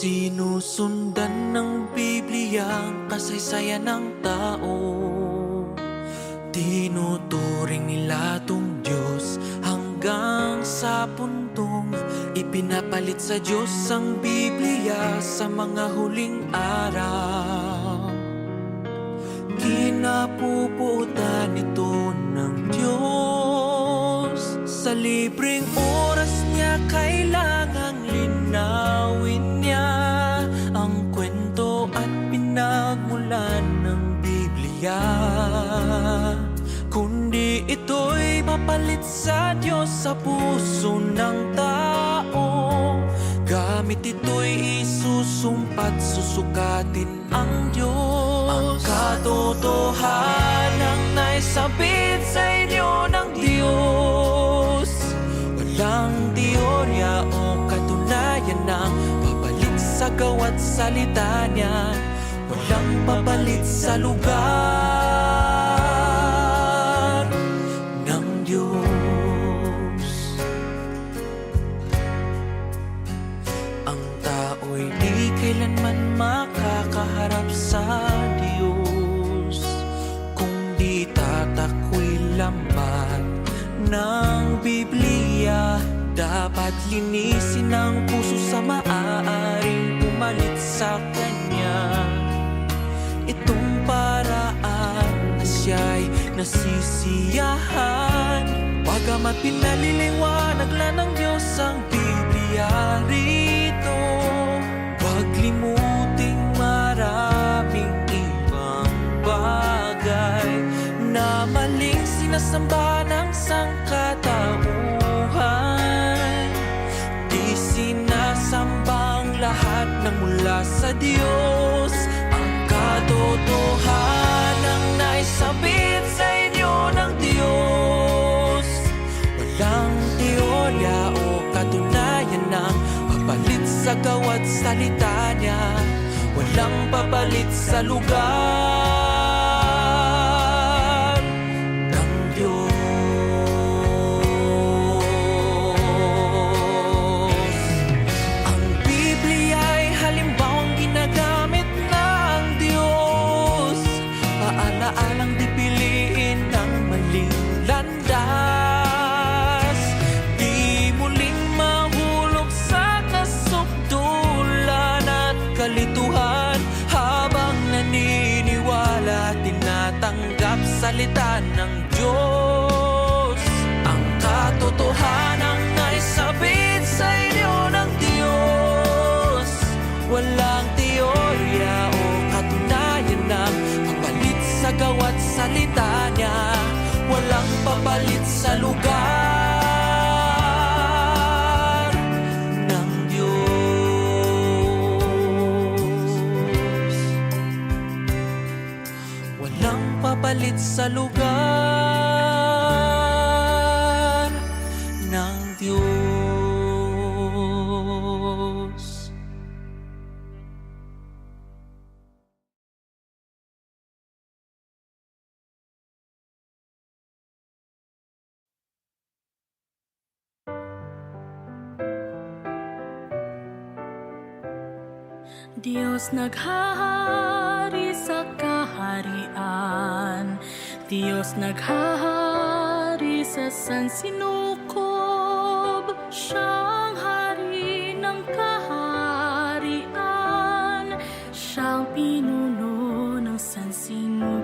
Sinusundan ng Biblia ang kasaysayan ng tao. Tinuturing nila tong Diyos hanggang sa puntong ipinapalit sa Diyos ang Biblia sa mga huling araw. Kinapuputan ito ng Diyos. Sa libreng oras niya kailangang linawin niya ang kwento at pinagmulan ng Biblia. Kundi ito'y papalit sa Diyos sa puso ng tao. Gamit ito'y isusumpat, susukatin ang Diyos. Ang katotohanang naisabit sa inyo ng Diyos. Walang teorya o katunayan ng papalit sa gawa't salita niya. Walang papalit sa lugar ng Diyos. Ang tao'y di kailanman makakaharap sa Diyos kung di tatakwil lambat ng Biblia. Dapat linisin ang puso sa maaaring pumalit sa Kanya. Itong paraan na siya'y nasisiyahan, bagamat pinaliliwanag lang ng Diyos ang Biblia rito. Huwag limuting maraming ibang bagay na maling sinasamba ng sangkatauhan. Di sinasamba ang lahat ng mula sa Diyos. Ang katotohanang naisabit sa inyo ng Diyos. Walang teorya o katunayan ng papalit sa gawa't salita niya. Walang papalit sa lugar ng Diyos. Ang Biblia ay halimbawang ginagamit ng Diyos. Paalaalang di piliin ng maling landas. Di muling mahulog sa kasukdulan at kalituhan habang naniniwala at tinatanggap salita ng Diyos. Ang katotohanang naisabit sa inyo ng Diyos. Walang teorya o katunayan ng papalit sa gawa't salita niya. Walang papalit sa lugar ng Diyos. Walang papalit sa lugar ng Diyos. Diyos naghahari sa kaharian, Diyos naghahari sa sansinukob. Siyang hari ng kaharian, siyang pinuno ng sansinukob.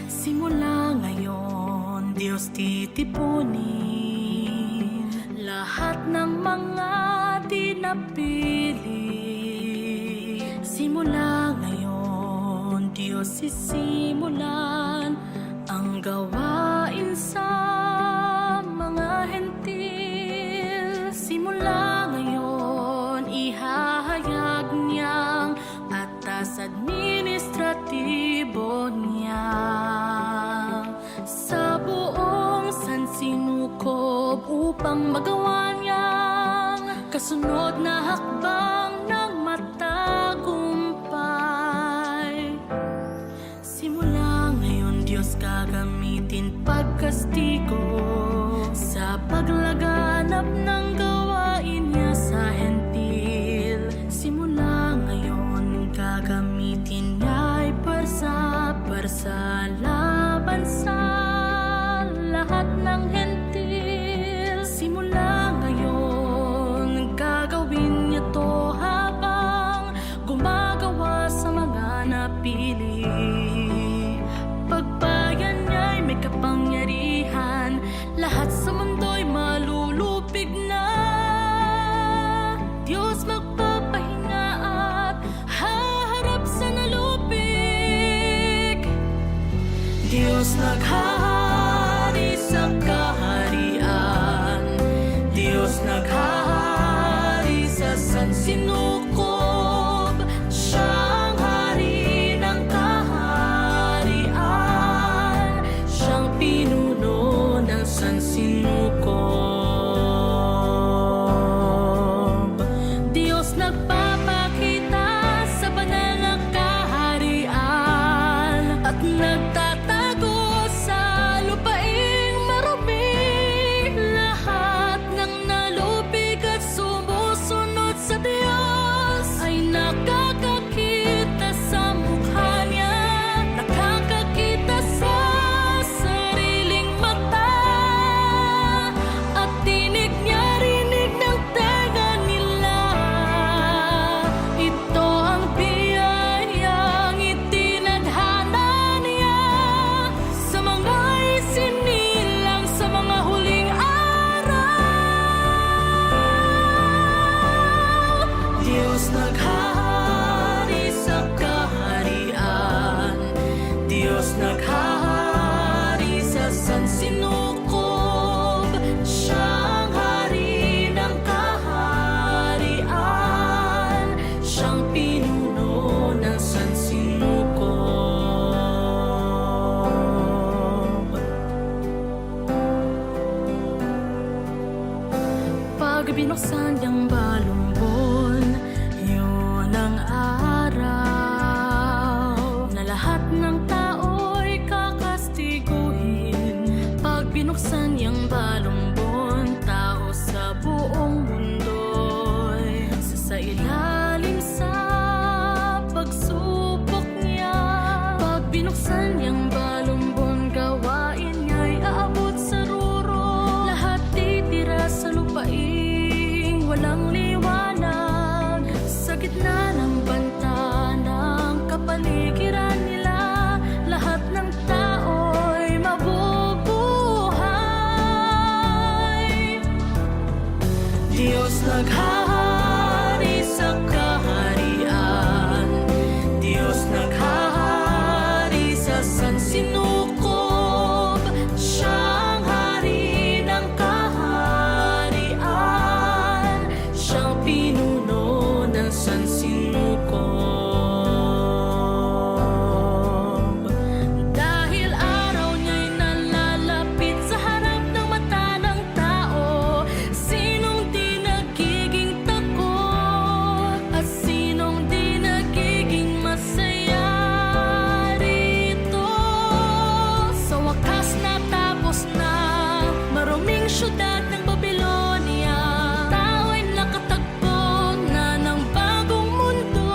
Simula ngayon, Diyos titipunin lahat ng mga di napili. Simula ngayon, Diyos sisimulan ang gawain sa mga hentil. Simula ngayon, ihahayag niyang atas administratibo niya sa buong sansinukob upang magawa niyang kasunod na hakbang ng matagumpay. Simula ngayon, Diyos gagamitin pagkastigo sa paglagan ganap ng gawain niya sa hentil. Simula ngayon, gagamitin niya ay parsa laban sa lahat ng hentil. Simula ngayon, gagawin niya to habang gumagawa sa mga napili. Pagbayan niya'y may kapangyarihan, lahat sa mundo'y malulupig na. Diyos magpapahinga at haharap sa nalupig. Diyos naghahari sa kaharian, Diyos naghahari sa sansinukob. Siyang hari ng kaharian, siyang pinuno ng sansinukob. Diyos nagpapakita sa banal na kaharian at nagtatago sa lupaing marumi. Lahat ng nalupig at sumusunod sa Diyos ay nakakakita sa mukha niya, nakakakita sa sariling mata, at tinig niya, rinig ng tenga nila. Ito ang biyayang itinadhana niya sa mga isinilang sa mga huling araw. Diyos naghahari sa kaharian, Diyos naghahari sa sansinukob. Siyang hari ng kaharian, siyang pinuno ng sansinukob. Pag binuksan niyang balumbon, yun ang araw na lahat ng tao'y kakastiguhin. Pag binuksan niyang balumbon, tao sa buong mundo'y sasailalim sa pagsubok niya. Pag binuksan niyang balumbon, gawain niya'y aabot sa ruro. Lahat titira sa lupaing walang liwanag. Sa gitna ng banta ng kapaligiran nila, lahat ng tao'y mabubuhay. Diyos naghahari sa kaharian, Diyos naghahari sa sansinukob. Siyang hari ng kaharian, siyang pinuno ng sansinukob. Dahil araw niya'y nalalapit sa harap ng mata ng tao, sinong di nagiging takot at sinong di nagiging masaya rito? Sa wakas natapos na maruming syudad ng Babylonia, tao'y nakatagpo na ng bagong mundo.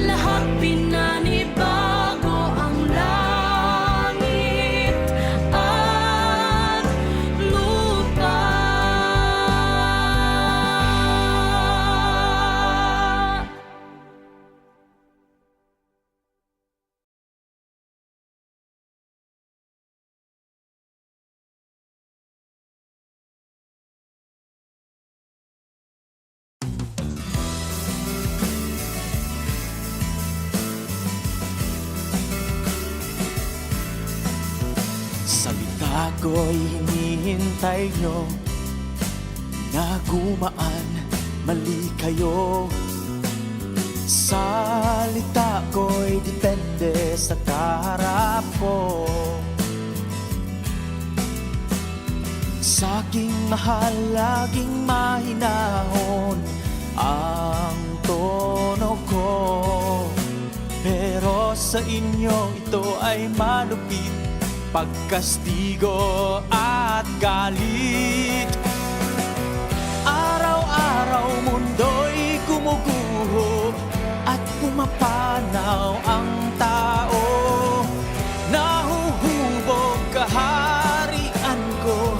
Lahat pinanibago ang langit at lupa. Salita ko'y hinihintay nyo na gumaan, mali kayo. Salita ko'y depende sa kaharap ko. Sa'king mahal, laging mahinahon ang tono ko. Pero sa inyo ito ay malupit, pagkastigo at galit. araw mundo'y gumuguho at pumapanaw ang tao. Nahuhubog kaharian ko,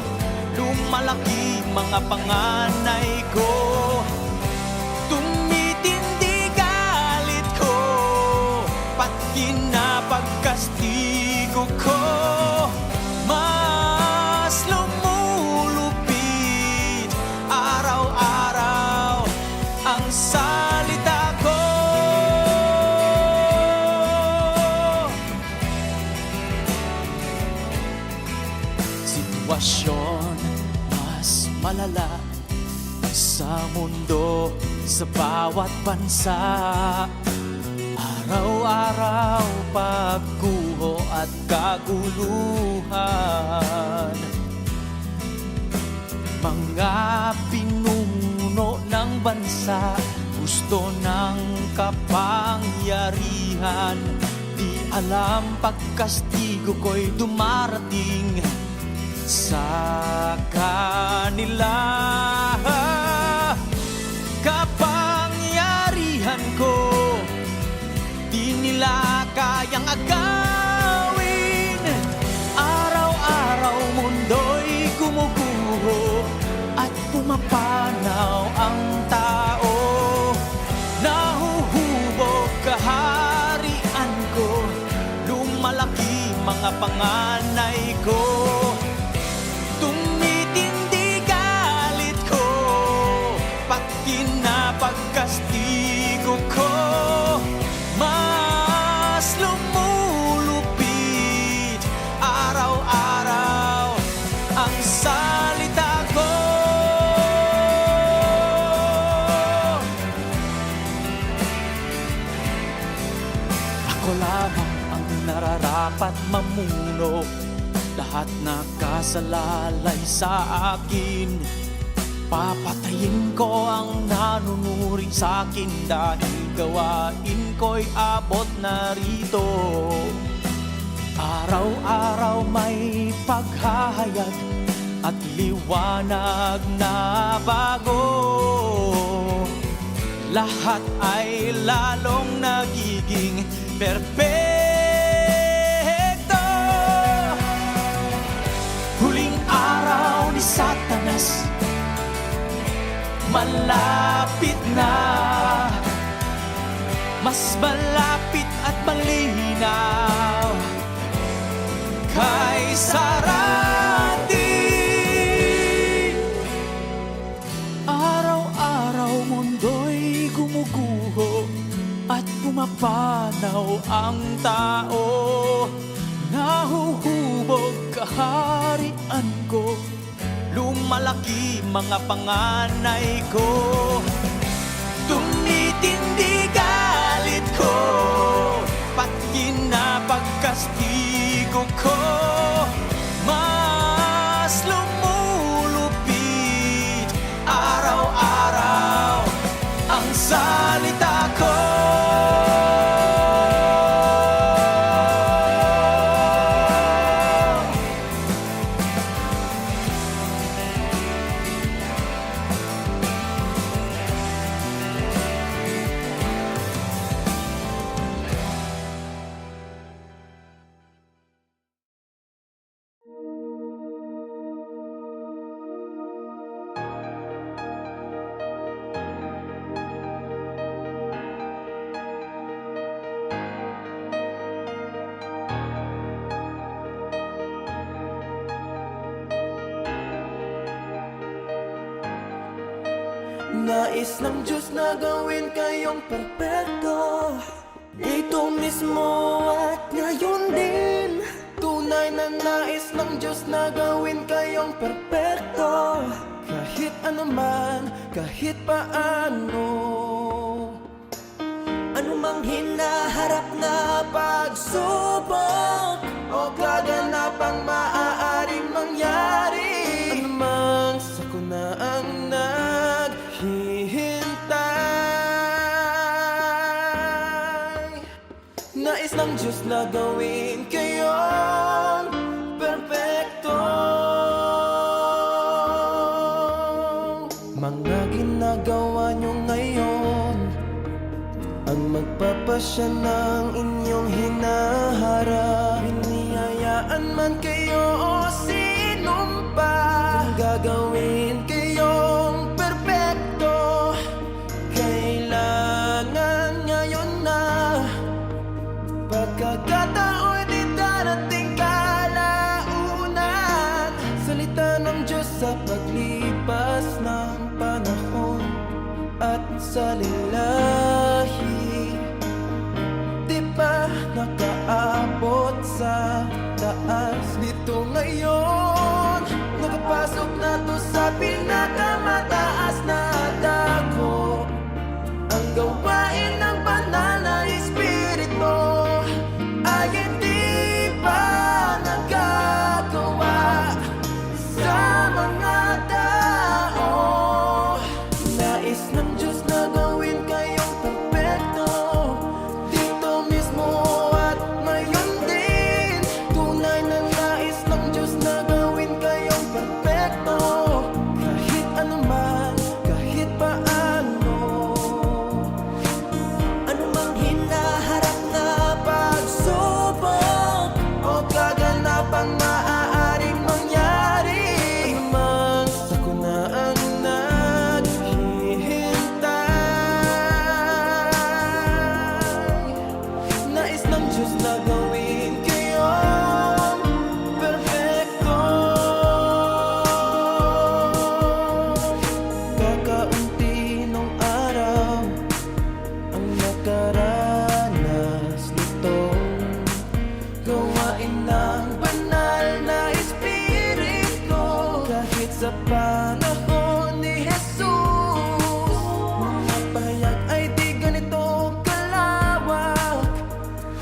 lumalaki mga panganay ko. Tumitindi galit ko, pati na pagkastigo ko. Mas lumulupit araw-araw ang salita ko. Sitwasyon mas malala sa mundo, sa bawat bansa. Araw-araw pagguho at kaguluhan. Mga pinuno ng bansa gusto ng kapangyarihan. Di alam pagkastigo ko'y dumarating sa kanila. Kapangyarihan ko di nila kayang agawin. Araw-araw mundo'y gumuguho at pumapanaw ang tao. Nahuhubog kaharian ko, lumalaki mga panganay ko. Tumitindi galit ko, pati na pagkastigo ko. Mas lumulupit araw-araw ang salita ko. Ako lamang ang nararapat mamuno, lahat nakasalalay sa akin. Papatayin ko ang nanunuring sa'kin dahil gawain ko'y abot na rito. Araw-araw may paghahayag at liwanag na bago. Lahat ay lalong nagiging perpekto. Huling araw ni Satanas malapit na, mas malapit at malinaw kaysa rati. Araw-araw mundo'y gumuguho at pumapanaw ang tao. Nahuhubog kaharian ko, lumalaki mga panganay ko. Tumitindi galit ko, pati na pagkastigo ko. Mas lumulupit araw-araw ang salita ko. Nais ng Diyos na gawin kayong perpekto, dito mismo at ngayon din. Tunay na nais ng Diyos na gawin kayong perpekto, kahit anuman, kahit paano. Anumang hinaharap na pagsubok o kaganapang maaaring mangyari, anumang sakuna ang naghihintay. Nais ng Diyos na gawin kayong perpekto. Mga ginagawa Pagpapasya ng inyong hinaharap, Hinihayaan man kayo o sinumpa, kung gagawin kayong perpekto, kailangan ngayon na. Pagkakataon di darating kalaunan, salita ng Diyos sa paglipas ng panahon at sa lilahi. Di pa nakaabot sa taas dito ngayon, nakapasok na to sa pinakamataas na dako. Ang gawain ng banal na Espiritu ay hindi pa nagagawa sa mga tao. Nais ng Diyos na gawin kayong perfecto dito mismo at ngayon din. Tunay na nais ng Diyos na gawin kayong perfecto, kahit anuman, kahit paano. Anumang hinaharap na pagsubok o kaganapang maaaring mangyari, anumang sakunaan naghihintay, nais ng Diyos na gawin kayong perfecto. Kakaunti nung araw ang nakaranas nitong gawain ng banal na Espiritu, kahit sa panahon ni Jesus. Mga pahayag ay di ganito kalawak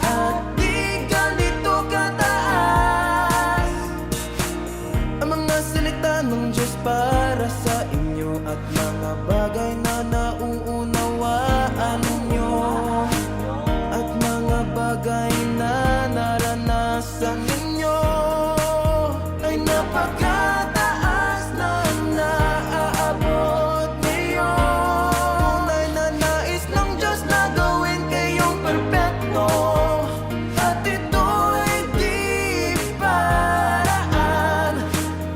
at di ganito kataas. Ang mga salita ng Diyos para sa inyo at mga bagay na nauunawaan nyo, at mga bagay na naranasan ninyo ay napakataas na naaabot niyo. Tunay na nais ng Diyos na gawin kayong perfecto, at ito'y di paraan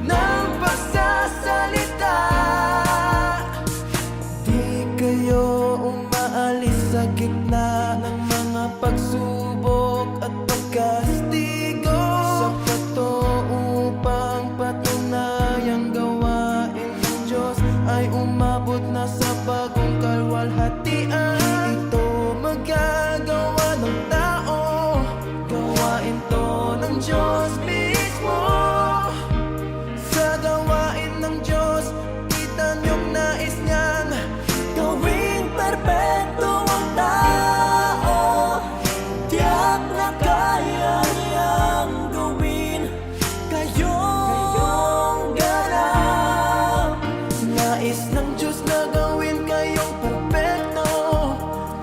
ng pagsasalita. Di kayo umaalis sa gitna ng mga pagsubok at pagkastigo. Sapat to upang patunayang gawain ng Diyos ay umabot na sa bagong kalwalhatian. Ito magagawa ng tao, gawain to ng Diyos mismo. Sa gawain ng Diyos, kita niyong nais niyang gawing perpekto ang tao. Tiyak na kaya niyang gawin kayong ganap. Nais ng Diyos na gawin kayong perfecto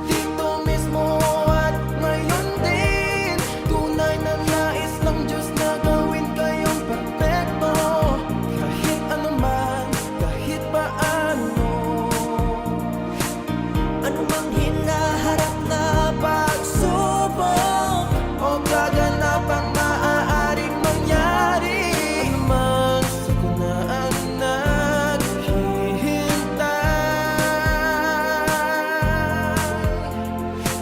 dito mismo at ngayon din. Tunay na nais ng Diyos na gawin kayong perfecto, kahit anuman, kahit paano. Anumang hinaharap na pagsubok o kaganapang maaaring mangyari, anumang sakunaan naghihintay,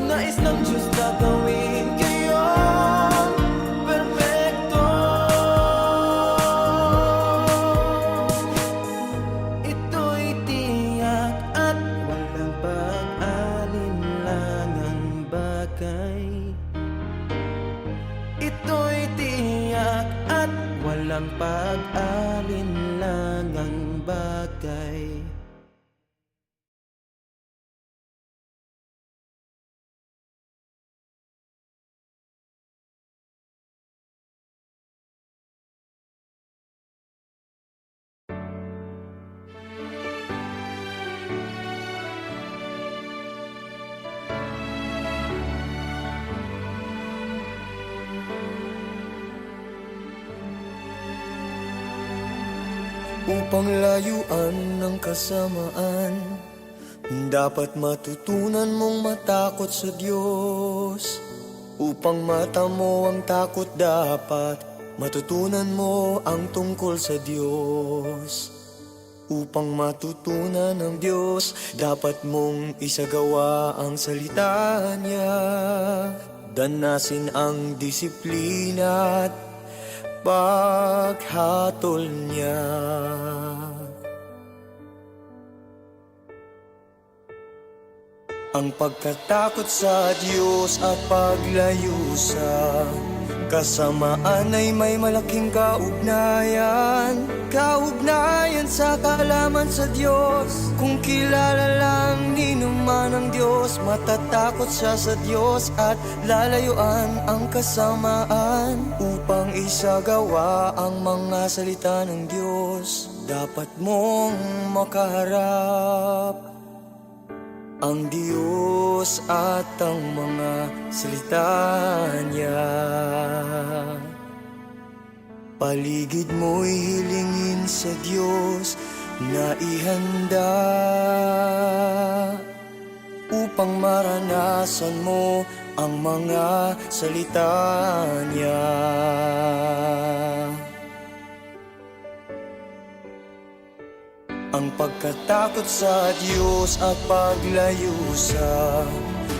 nais ng Diyos na gawin kayong perfecto. Ito'y tiyak at walang pag-alinlangang bagay. Ito'y tiyak at walang pag-alinlangang bagay. upang layuan ng kasamaan, Dapat matutunan mong matakot sa Diyos. Upang mata mo ang takot, dapat matutunan mo ang tungkol sa Diyos. Upang matutunan ng Diyos, dapat mong isagawa ang salita niya. Danasin ang disiplina at paghatol niya. Ang pagkatakot sa Diyos at paglayo sa kasamaan ay may malaking kaugnayan. Kaugnayan sa kaalaman sa Diyos. Kung kilala lang ni naman ang Diyos, matatakot siya sa Diyos at lalayuan ang kasamaan. Upang isagawa ang mga salita ng Diyos, dapat mong makaharap ang Diyos at ang mga salita niya. Paligid mo'y hilingin sa Diyos na ihanda upang maranasan mo ang mga salita niya. Ang pagkatakot sa Diyos at paglayo sa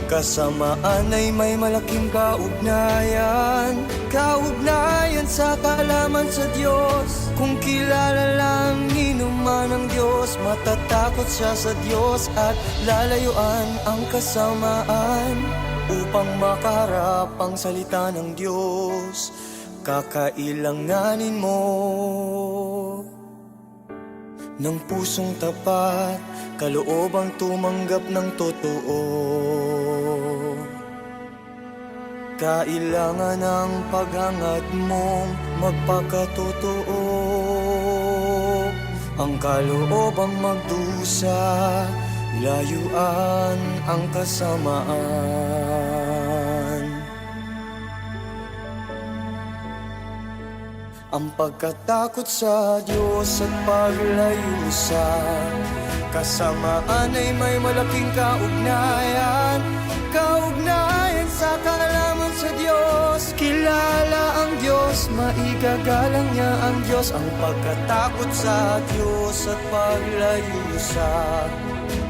kasamaan ay may malaking kaugnayan. Kaugnayan sa kaalaman sa Diyos. Kung kilala lang ni naman ang Diyos, matatakot siya sa Diyos at lalayuan ang kasamaan. Upang makaharap ang salita ng Diyos, kakailanganin mo ng pusong tapat, kaloobang tumanggap ng totoo. Kailangan ang paghangad mong magpakatotoo. Ang kaloobang magdusa, layuan ang kasamaan. Ang pagkatakot sa Diyos at paglayo sa kasamaan ay may malaking kaugnayan. Kaugnayan sa kaalaman sa Diyos. Kilala ang Diyos, maigagalang niya ang Diyos. Ang pagkatakot sa Diyos at paglayo sa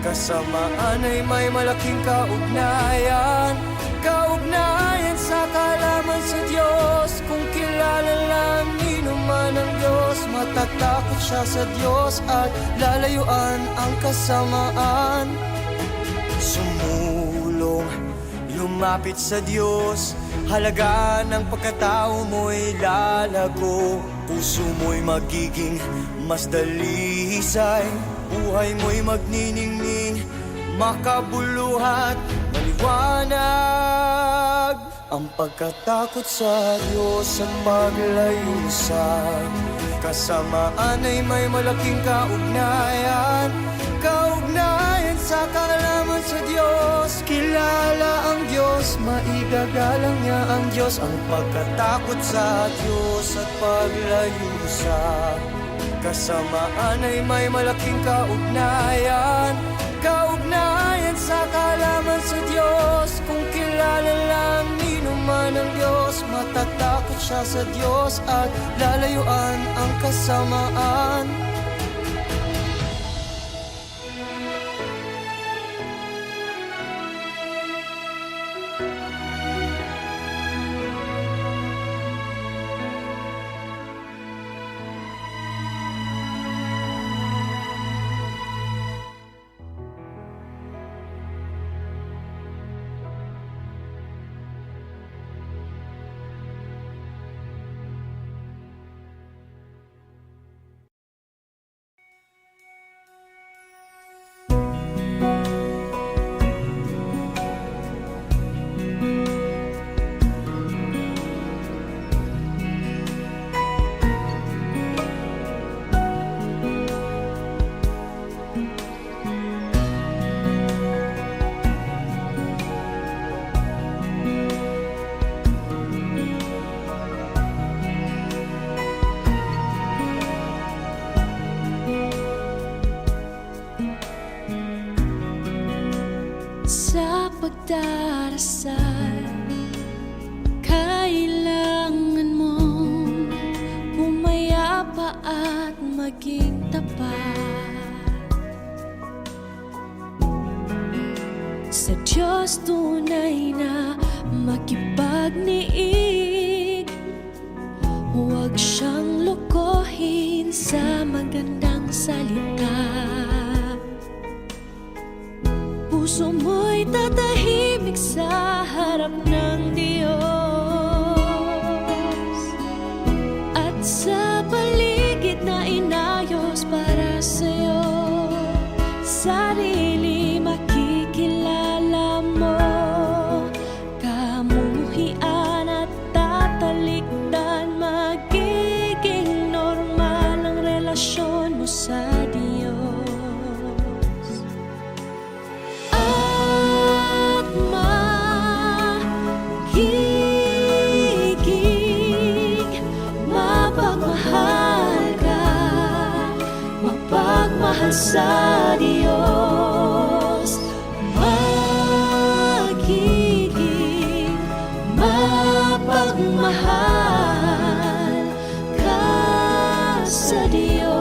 kasamaan ay may malaking kaugnayan. Kaugnayan sa kaalaman sa Diyos. Kung kilala lang ni naman ang Diyos, matatakot siya sa Diyos at lalayuan ang kasamaan. Sumulong, lumapit sa Diyos. Halaga ng pagkatao mo'y lalago. Puso mo'y magiging mas dalisay. Buhay mo'y magniningning, makabuluhat, maliwanag. Ang pagkatakot sa Diyos at paglayo sa kasamaan ay may malaking kaugnayan. Kaugnayan sa kaalaman sa Diyos. Kilala ang Diyos, maigagalang niya ang Diyos. Ang pagkatakot sa Diyos at paglayo sa kasamaan ay may malaking kaugnayan. Kaugnayan sa kaalaman sa Diyos. Kung kilala lang ni naman ang Diyos, matatakot siya sa Diyos at lalayuan ang kasamaan. pagdarasal, kailangan mong pumayapa at maging tapat. Sa Diyos tunay na makipagniig, huwag siyang lokohin sa magandang salita. Puso mo'y tatahimik sa harap ng Diyos, at sa paligid na inayos para sa'yo, sarili makikilala mo, kamumuhian at tatalikdan, magiging normal ang relasyon mo sa Diyos. At magiging mapagmahal ka, mapagmahal sa Diyos. Magiging mapagmahal ka sa Diyos.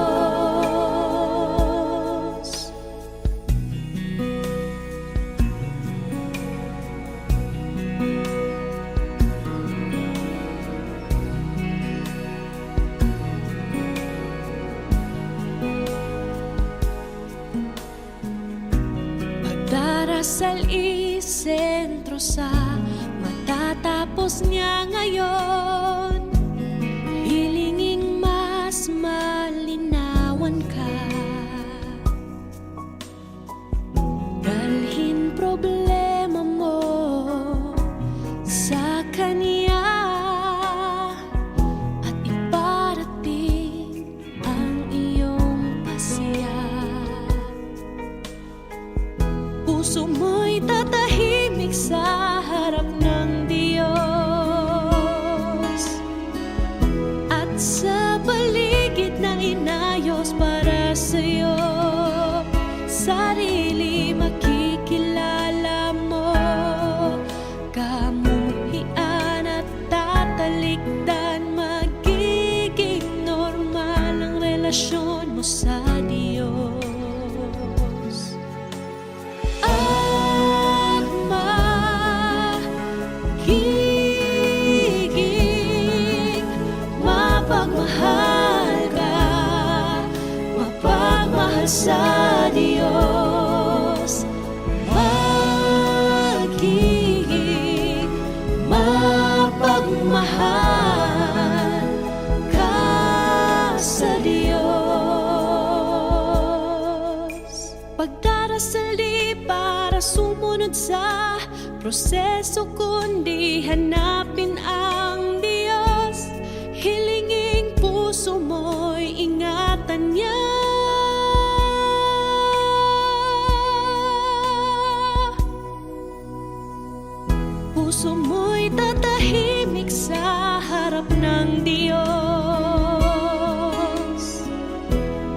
Pagdarasal isentro sa matatapos niya ngayon, hilinging mas malinawan ka. Dalhin problema mo sa Kanya at iparating ang iyong pasya. Puso mo'y tatahimik sa harap ng Diyos, at sa paligid na inayos para sa'yo, sarili makikilala mo, kamumuhian at tatalikdan, magiging normal ang relasyon mo sa Diyos. At magiging mapagmahal ka, mapagmahal sa Diyos. Magiging mapagmahal ka sa Diyos. Pagdarasal di para sumunod sa proseso, kundi hanapin ang Diyos. Hilinging puso mo'y ingatan niya. Puso mo'y tatahimik sa harap ng Diyos,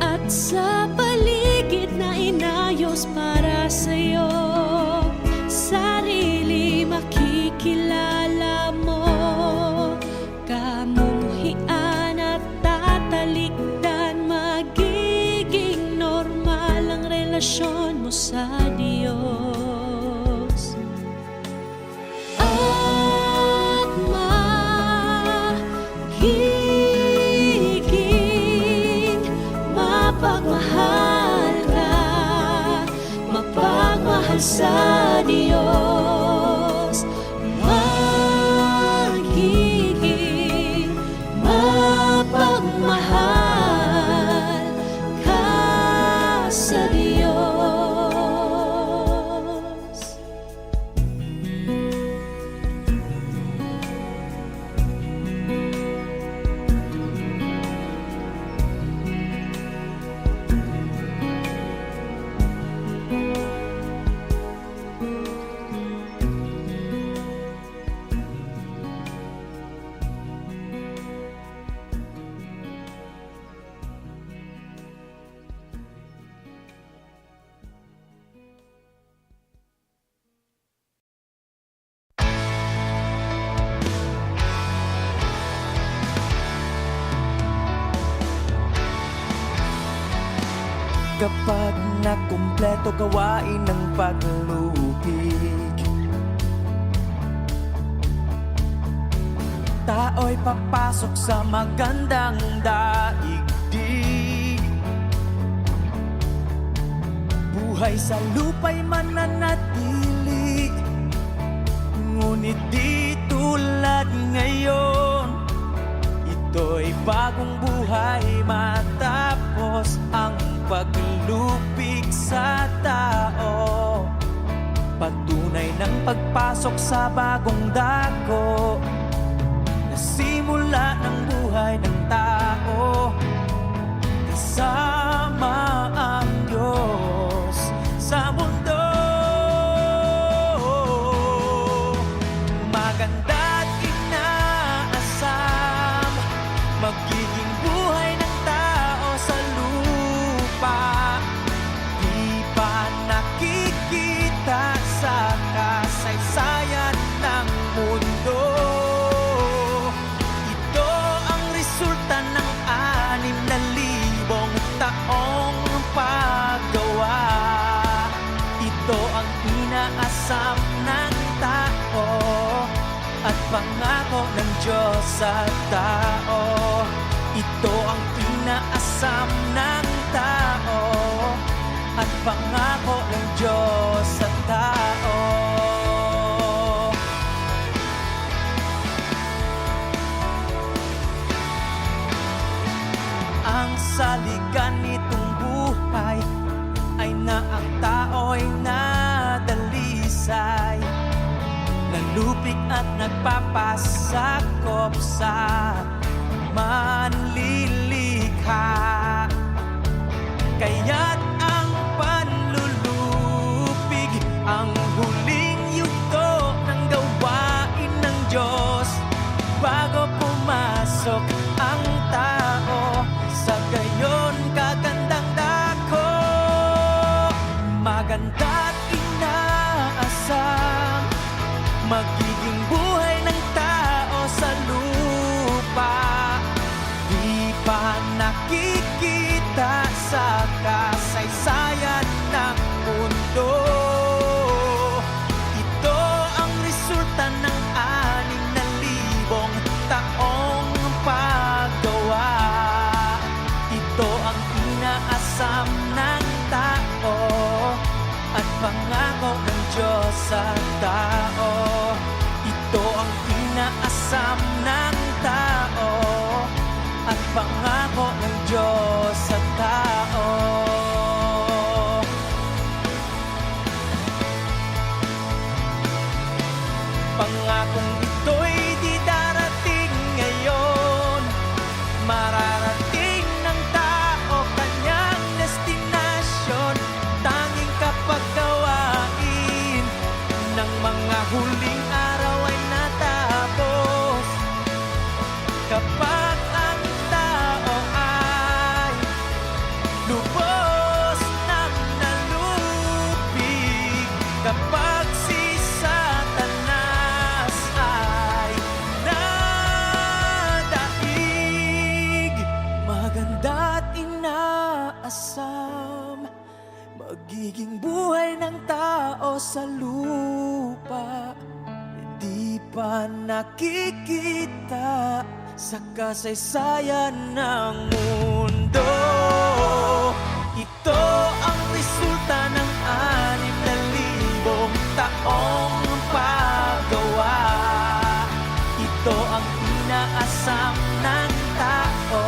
at sa paligid na inayos para sa'yo, sarili makikilala mo, kamumuhian at tatalikdan, magiging normal ang relasyon mo sa Diyos. At magiging mapagmahal ka, mapagmahal sa Diyos. Magiging mapagmahal ka sa Diyos. Kapag nakumpleto gawain ng paglubig, tao'y papasok sa magandang daigdig. Buhay sa lupa'y mananatili, ngunit di tulad ngayon. Ito'y bagong buhay matapos ang paglupig sa tao. Patunay ng pagpasok sa bagong dako, simula ng buhay ng tao kasama ang Diyos sa mundo. Maganda't inaasam magiging buhay ng tao sa lupa. Di pa nakikita sa kasaysayan ng mundo. Ng 6,000 taong paggawa, ito ang inaasam ng tao at pangako ng Diyos sa tao. Ito ang inaasam ng tao at pangako ng Diyos sa tao. Ang saligan nitong buhay ay na ang tao'y nadalisay, nalupig at nagpapasakop sa manlilikha. Kaya't ang panlulupig ang huling yugto ng gawain ng Diyos bago pumasok ang tao sa gayon kagandang dako. Maganda't inaasam magiging buhay ng tao sa lupa. Di pa nakikita sa kasaysayan ng mundo. Ito ang resulta ng 6,000 taong paggawa. Ito ang inaasam ng tao at pangako ng Diyos sa tao. Ito ang inaasam ng tao at pangako ng Diyos sa tao. Pangakong ito'y di darating ngayon, mararating ng tao kanyang destinasyon tanging kapag gawain ng mga huling araw ay natapos. Kapag ang tao ay lubos ng nalupig, kapag si Satanas ay nadaig, maganda't inaasam magiging buhay ng tao sa lupa. Di pa nakikita sa kasaysayan ng mundo. Ito ang resulta ng 6,000 taong paggawa. Ito ang inaasam ng tao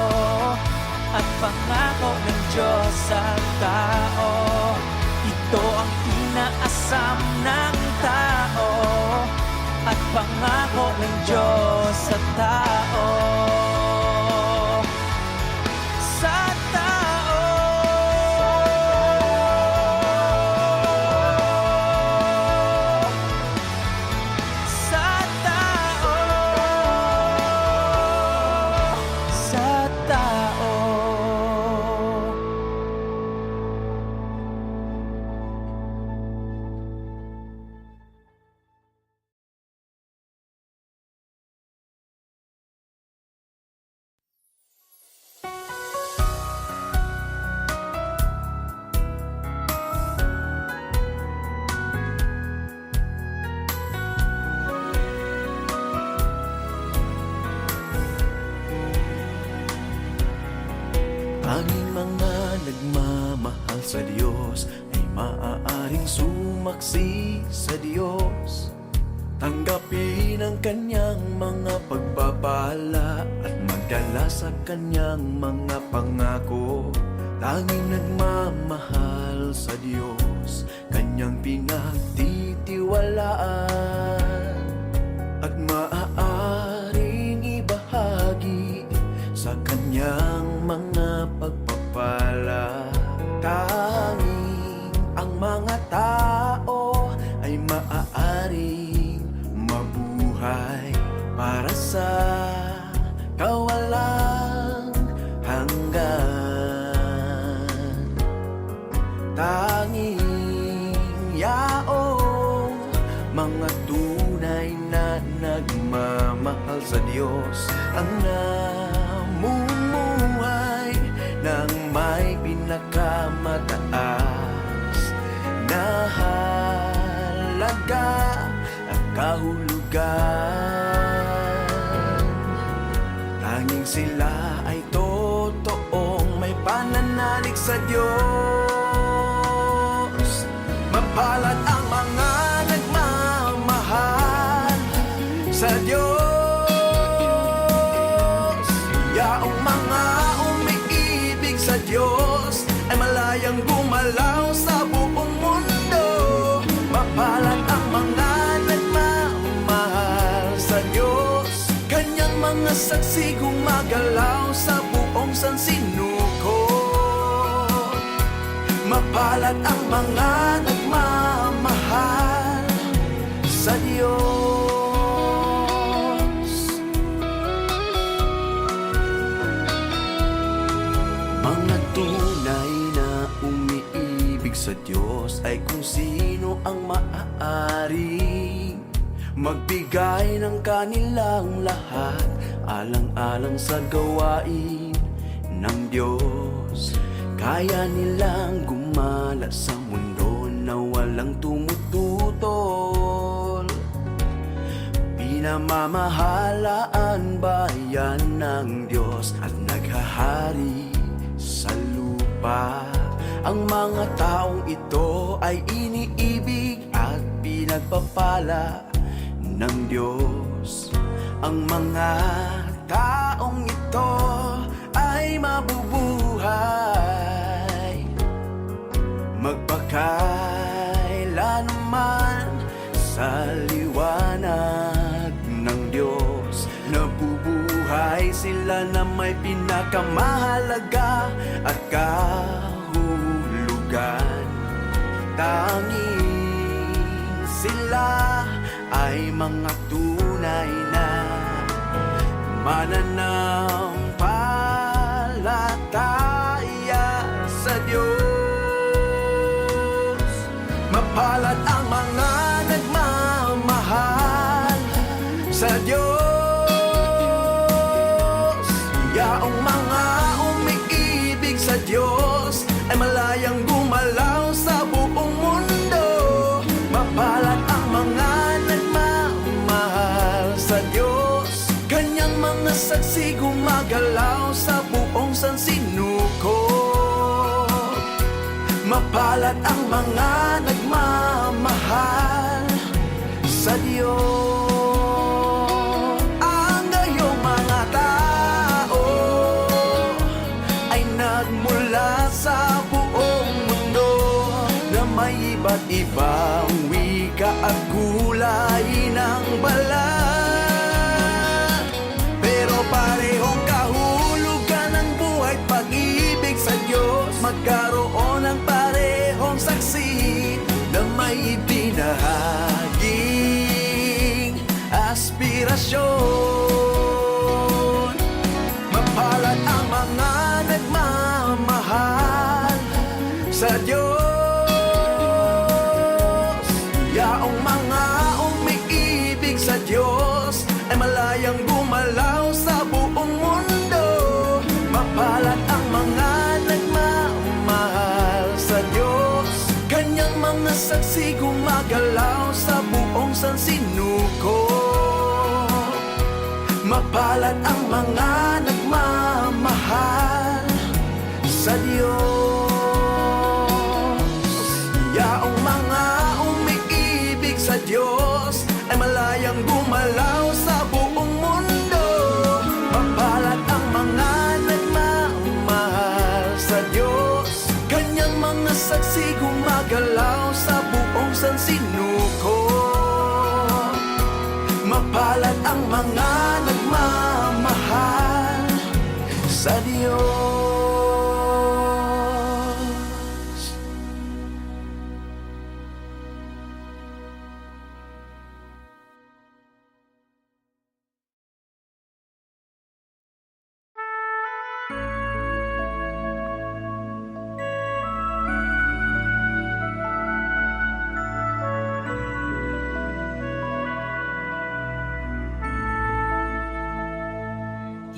at pangako ng Diyos sa tao. Ito ang inaasam ng tao at pangako ng Diyos sa tao. Tanging mga nagmamahal sa Diyos ay maaaring sumaksi sa Diyos. Tanggapin ang kanyang mga pagpapala at magdala sa kanyang mga pangako. Tanging nagmamahal sa Diyos, kanyang pinagtitiwalaan at maaaring ibahagi sa kanyang mga pagpapala. Tanging ang mga tao ay maaaring mabuhay para sa kawalang hanggan. Tanging yaong mga tunay na nagmamahal sa Diyos ang namumuhay ng may pinakamataas na halaga at kahulugan. Tanging sila ay totoong may pananalig sa Diyos. Mapalad ang mga nagmamahal sa Diyos. Yaong mga umiibig sa Diyos ay malayang gumalaw sa buong mundo. Mapalad ang mga nagmamahal sa Diyos, kanyang mga saksi gumagalaw sa buong sansinuko. Mapalad ang mga nagmamahal sa Diyos. Mga tunay na umiibig sa Diyos ay kung sino ang maaaring magbigay ng kanilang lahat alang-alang sa gawain ng Diyos. Kaya nilang gumala sa mundo na walang tumututol. Pinamamahalaan bayan ng Diyos at naghahari sa lupa. Ang mga taong ito ay iniibig at pinagpapala ng Diyos. Ang mga taong ito ay mabubuhay magpakailanman sa liwanag ng Diyos. Nabubuhay sila na may pinakamahalaga at kahulugan. Tanging sila ay mga tunay na mananampalataya sa Diyos. Mapalad ang mga nagmamahal sa Diyos. Yaong mga umiibig sa Diyos ay malayang gumalaw sa buong mundo. Mapalad ang mga nagmamahal sa Diyos, kanyang mga saksi gumagalaw sa buong sansinuko. Mapalad ang mga nagmamahal sa Diyos. Ang gayong mga tao ay nagmula sa buong mundo na may iba't ibang wika at kulay ng balat. Pero parehong kahulugan ng buhay at pag-ibig sa Diyos. Magkaroon ng parehong saksi na may ibinahaging aspirasyon. Mapalad ang mga nagmamahal sa Diyos. Yaong mga umiibig sa Diyos ay malayang gumalaw sa buong mundo. Mapalad ang mga nagmamahal sa Diyos, kanyang mga saksi gumagalaw sa buong sansinuko. Mapalad ang mga nagmamahal sa Diyos.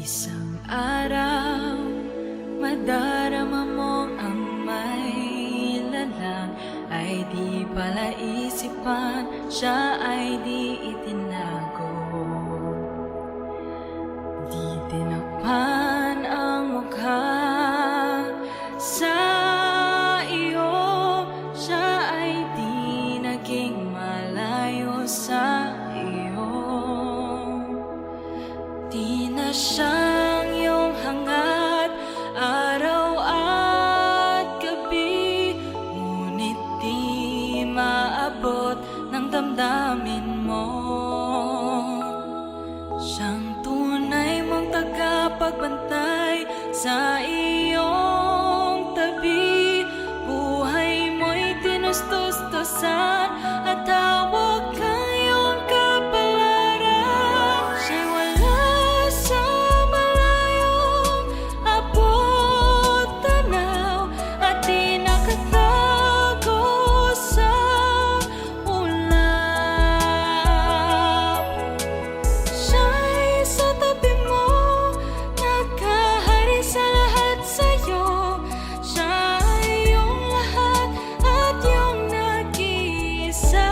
Isang araw, madarama mo ang may lalang. Ay di pala isipan, siya ay di itinago. Di tinakpan ang mukha sa iyo, siya ay di naging malayo sa iyo. Di na siyang iyong hangat, araw at gabi, ngunit di maabot ng damdamin mo. Siyang tunay mong tagapagbantay sa iyong tabi, buhay mo'y tinustos-tosan at hawak kayong kapalaran. Siya'y wala sa malayong abot tanaw at di nakatago sa ulap. Siya'y sa tabi mo, nakahari sa lahat sa'yo. Siya ay iyong lahat at iyong nag-iisa.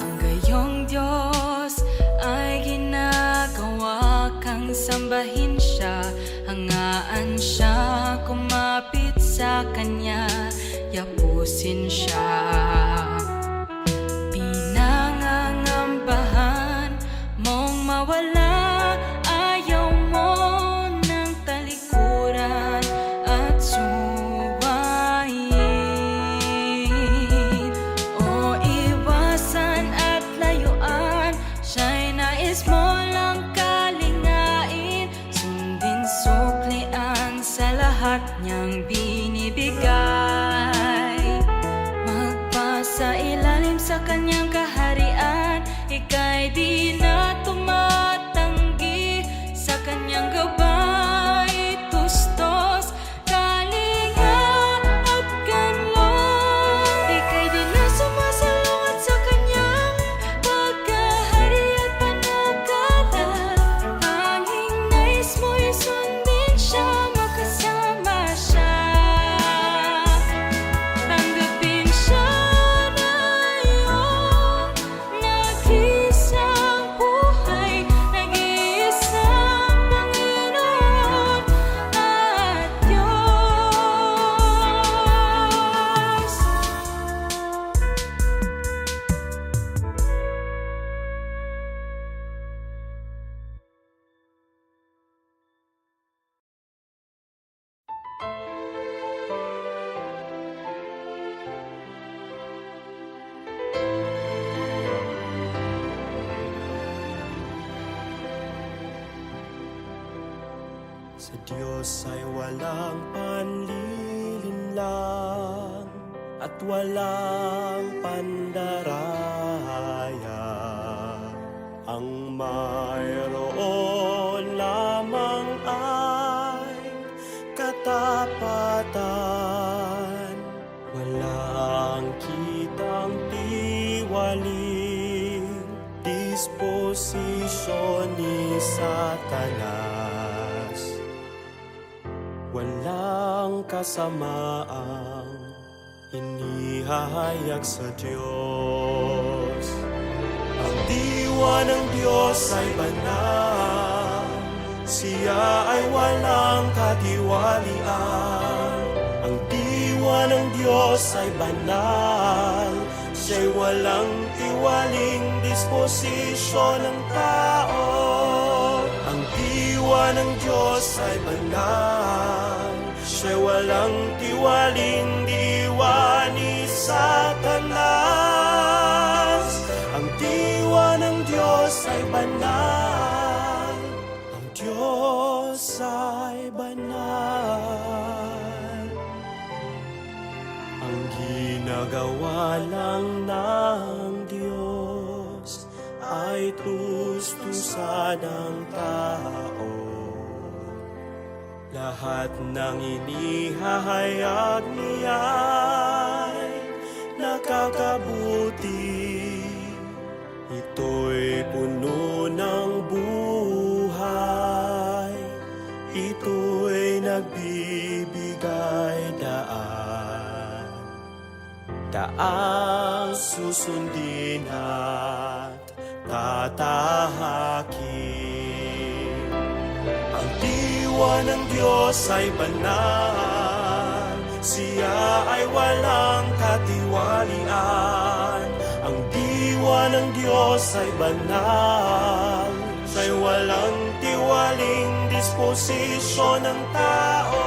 Ang gayong Diyos ay ginagawa kang sambahin siya. Hangaan siya, kumapit sa Kanya, yapusin siya. Pinangangambahan mong mawala, ayaw mo ng talikuran at suwayin o iwasan at layuan. Siya'y nais mo lang kalingain, sundin suklian sa lahat niyang binibigay. Magpasa ilalim sa kanyang kaharian, ika'y di na tumatanggi sa kanyang gabay. Tustos, kalinga at kanlong, ika'y di na sumasalungat sa kanyang pagkahari at panukala. Tanging nais mo'y sundin siya, makasama siya. Tanggapin siya na iyong nag-iisang buhay, nag-iisang Panginoon at Diyos. Sa Diyos ay walang panlilinlang at walang pandaraya. Ang mayroon lamang ay katapatan. Walang kitang tiwaling disposisyon ni Satanas. Walang kasamaang inihahayag sa Diyos. Ang diwa ng Diyos ay banal, siya ay walang katiwalian. Ang diwa ng Diyos ay banal, siya'y walang tiwaling disposisyon ng tao. Ang diwa diwa ng Diyos ay banal, siya'y walang tiwaling diwa ni Satanas. Ang diwa ng Diyos ay banal, ang Diyos ay banal. Ang ginagawa lang ng Diyos ay tustusan ng tao. Lahat ng inihahayag niya'y nakakabuti. Ito'y puno ng buhay, ito'y nagbibigay daan, daang susundin at tatahakin. Ang diwa ng Diyos ay banal, siya ay walang katiwalian. Ang diwa ng Diyos ay banal, siya'y walang tiwaling disposisyon ng tao.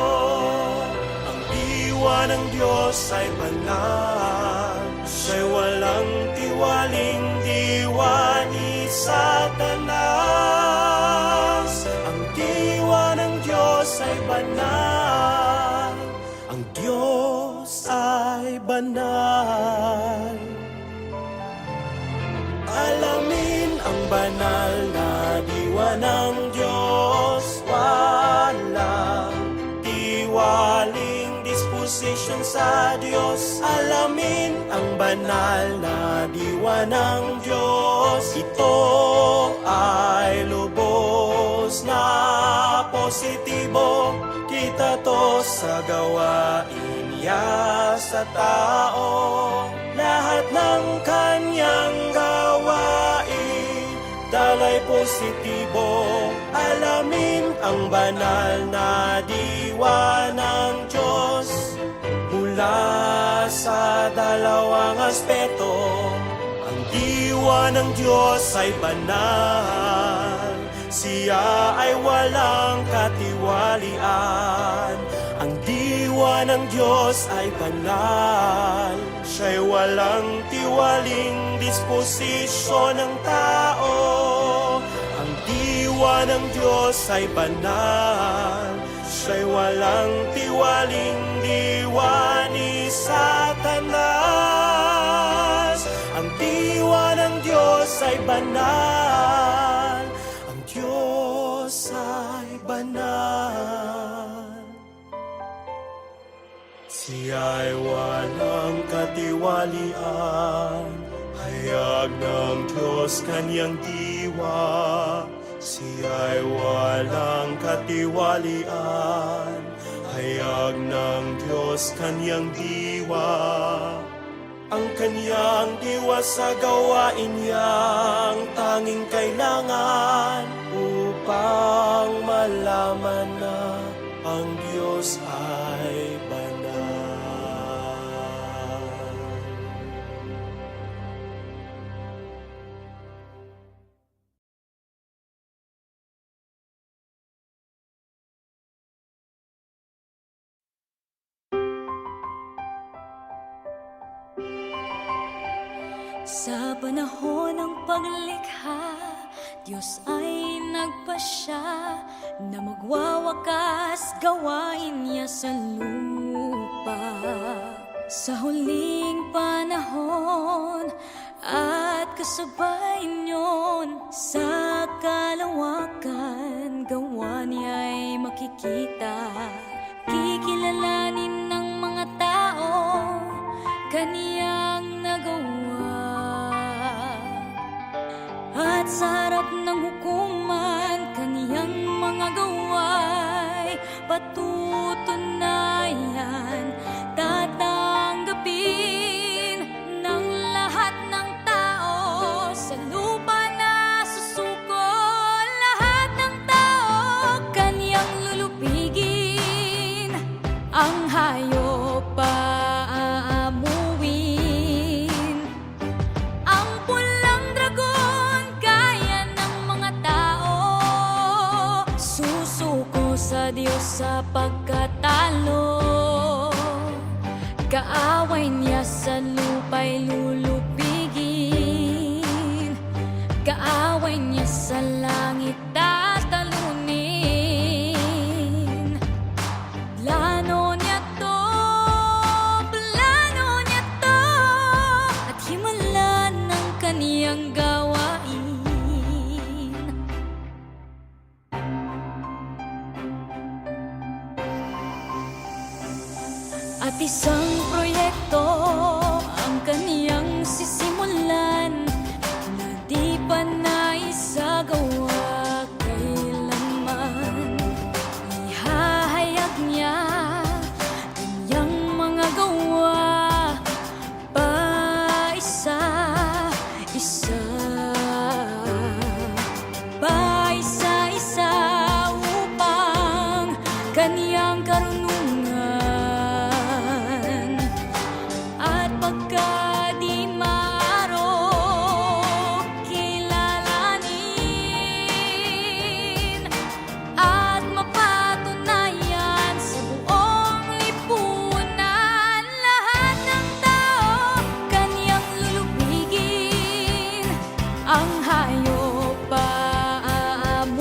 Ang diwa ng Diyos ay banal, siya'y walang tiwaling diwa ni Satanas. Ang diwa ng Diyos ay banal, ang Diyos ay banal. Alamin ang banal na diwa ng Diyos, walang tiwaling disposition sa Diyos. Alamin ang banal na diwa ng Diyos, ito ay lubos na positibo. Kita to sa gawain niya sa tao. Lahat ng kanyang gawain, dalay positibo. Alamin ang banal na diwa ng Diyos mula sa dalawang aspeto. Ang diwa ng Diyos ay banal, siya ay walang katiwalian. Ang diwa ng Diyos ay banal, siya'y walang tiwaling disposisyon ng tao. Ang diwa ng Diyos ay banal, siya'y walang tiwaling diwa ni Satanas. Ang diwa ng Diyos ay banal, ang Diyos ay banal. Siya'y walang katiwalian, hayag ng Diyos kanyang diwa. Siya'y walang katiwalian, hayag ng Diyos kanyang diwa. Ang kanyang diwa sa gawain niyang tanging kailangan upang malaman na ang Diyos ay banal. Sa panahon ng paglikha, Diyos ay nagpasya na magwawakas gawain niya sa lupa. Sa huling panahon at kasabay niyon, sa kalawakan gawa niya'y makikita. Kikilalanin ng mga tao kaniyang nagawa, at sa harap ng hukuman kaniyang mga gawa'y patutunayan. Tatanggapin ng lahat ng tao sa lupa na susuko. Lahat ng tao kaniyang lulupigin, ang hayop paamuin. Ang pulang dragon kaya ng mga tao Susuko sa Diyos sa pagkatalo. Kaaway niya sa lupa'y lulupigin. Kaaway niya sa langit tatalunin. Plano niya to, at himala ng kaniyang gawain. At isang proyekto ang kaniyang sisimulan na di pa naisagawa kailanman. Ihahayag niya kanyang mga gawa pa isa-isa, pa isa-isa upang kaniyang karunungan at pagka di maaro kilalanin at mapatunayan sa buong lipunan. Lahat ng tao kaniyang lulupigin, ang hayop paamuin,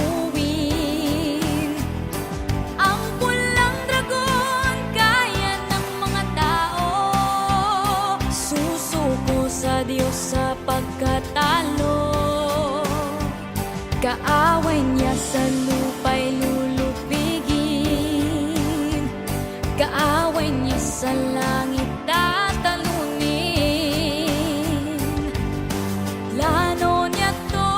ang pulang dragon kaya ng mga tao. Susuko sa Diyos sa pagkatalo. Kaaway niya sa lupa'y lulupigin. Kaaway niya sa langit tatalunin. Plano niya to,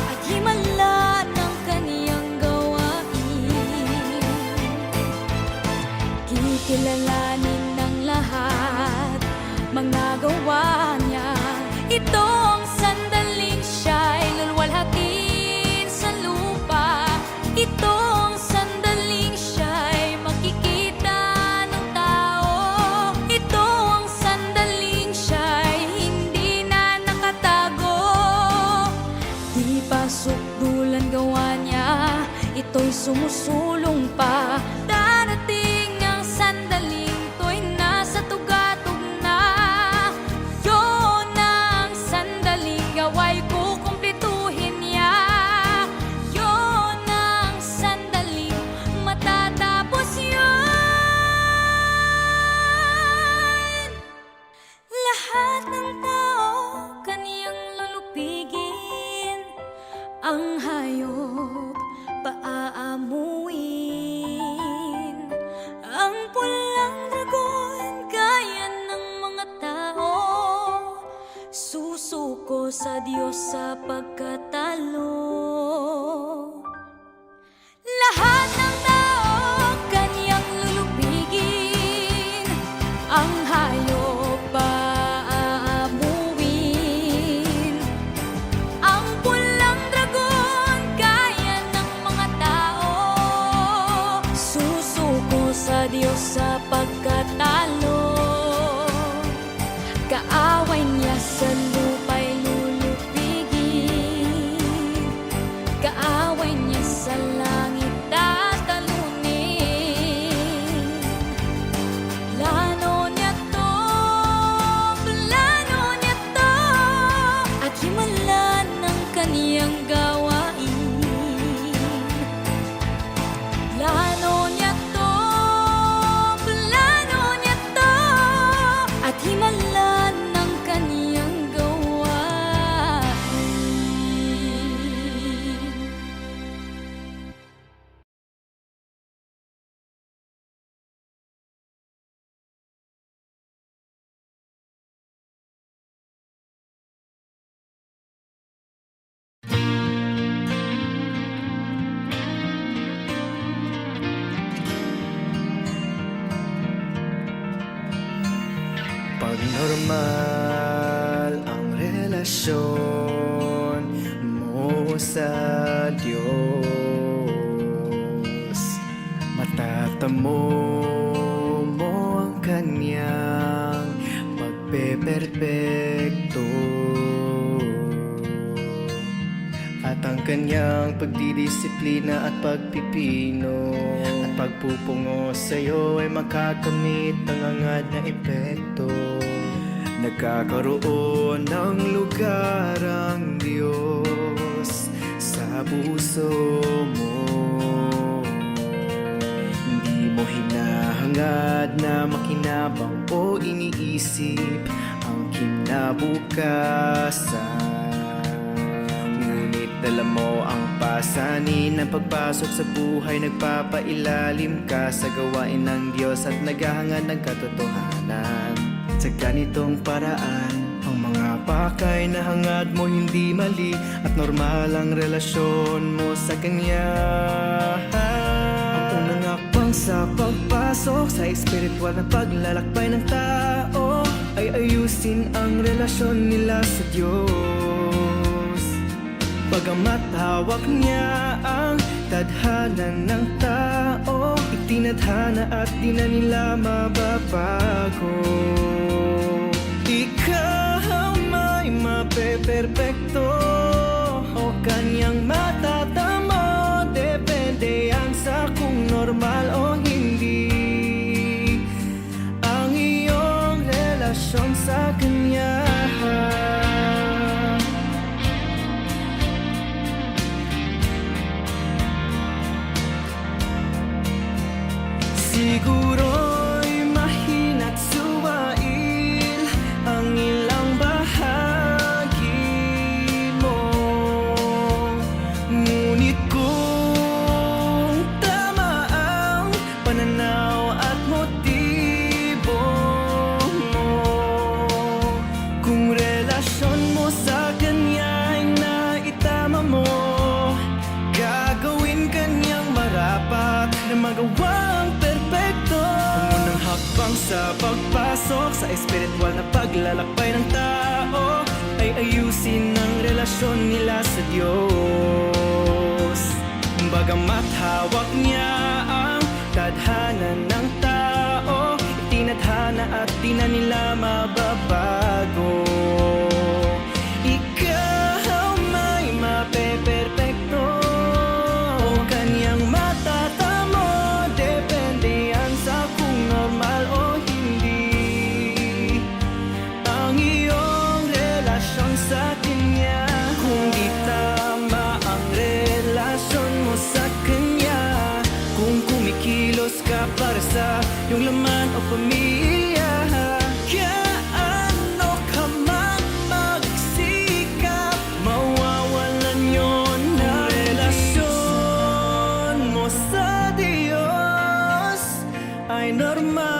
at himala ng kaniyang gawain. Kikilalanin ng lahat mga gawa niya. Ito ang sandaling siya'y luluwalhatin sa lupa. Ito ang sandaling siya'y makikita ng tao. Ito ang sandaling siya'y hindi na nakatago. Di pa sukdulan gawa niya, ito'y sumusulong pa. Darating ang sandaling to'y nasa tugatog na. Yun ang sandaling gawa'y kukumplituhin niya. Yun ang sandaling matatapos yun. Lahat ng tao kaniyang lulupigin, ang hayop paaamuin, ang pulang dragon kaya ng mga tao. Susuko sa Diyos sa pagkatalo. Lahat ng tao kaniyang lulupigin, ang hayop paamuin, ang pulang dragon kaya ng mga tao. Susuko sa Diyos sa pagkatalo. Kaaway niya sa lupa'y lulupigin. Kaaway niya sa langit tatalunin. Plano niya to, at himala ng kaniyang gawain. Plano niya to, at himala ng kaniyang gawain. Pag normal ang relasyon mo sa Diyos, matatamo mo ang Kanyang pagpeperpekto. At ang kanyang pagdidisiplina at pagpipino at pagpupungo sa'yo ay makakamit ang angad na epekto. Nagkakaroon ng lugar ang Diyos sa puso mo. Hindi mo hinahangad na makinabang o iniisip ang kinabukasan. Ngunit dala mo ang pasanin ng pagpasok sa buhay. Nagpapailalim ka sa gawain ng Diyos at naghahangad ng katotohanan. Sa ganitong paraan, ang mga pakay na hangad mo hindi mali at normal ang relasyon mo sa Kanya. Ang unang hakbang sa pagpasok sa espiritual na paglalakbay ng tao ay ayusin ang relasyon nila sa Diyos. Bagamat hawak niya ang tadhana ng tao, itinadhana at di na nila mababago. Ikaw may mapeperpekto o kanyang matatamo. Depende yan sa kung normal o hindi ang iyong relasyon sa Kanya. Siguro'y mahina't suwail ang ilang bahagi mo. Ngunit kung tama ang pananaw at motibo mo, kung relasyon mo sa Kanya ay naitama mo, gagawin Kanyang marapat na magawa perfecto. Ang unang hakbang sa pagpasok sa espiritual na paglalakbay ng tao ay ayusin ang relasyon nila sa Diyos. Bagamat hawak niya ang tadhana ng tao, itinadhana at di na nila mababago. Ikaw may mapeperpekto o Kanyang matatamo. Depende yan sa kung normal o hindi ang iyong relasyon sa Kanya. Kung di tama ang relasyon mo sa Kanya, kung kumikilos ka para sa iyong laman o pamilya, gaano ka man magsikap, mawawalan yun ng relasyon mo sa Diyos ay normal.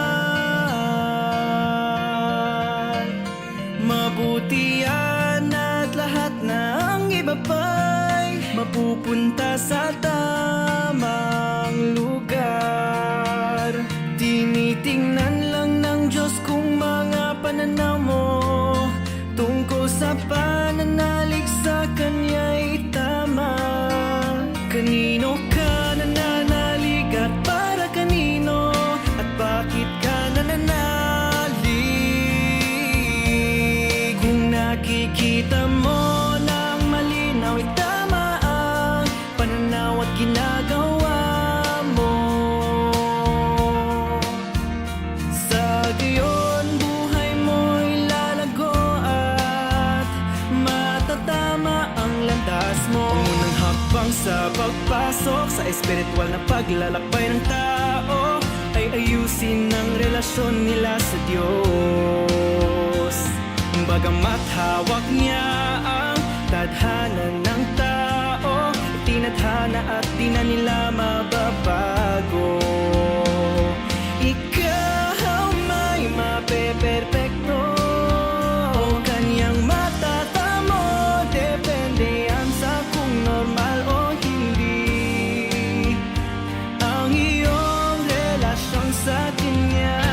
Mabuti yan at lahat ng iba pa'y mapupunta sa tamang lugar. Tinitingnan lang ng Diyos kung mga pananaw mo tungkol sa pananalig sa Kanya'y tama. Kanino ka nananalig at para kanino, at bakit ka nananalig? Kung nakikita mo ng malinaw ay tama ang pananaw at ginagawa mo, sa gayon buhay mo'y lalago at matatama ang landas mo. Ang unang hakbang sa pagpasok sa espiritual na paglalakbay ng tao ay ayusin ang relasyon nila sa Diyos. Bagamat hawak niya ang tadhana ng tao, itinadhana at di na nila mababago. Ikaw may mapeperpekto o Kanyang matatamo. Depende yan sa kung normal o hindi ang iyong relasyon sa Kanya.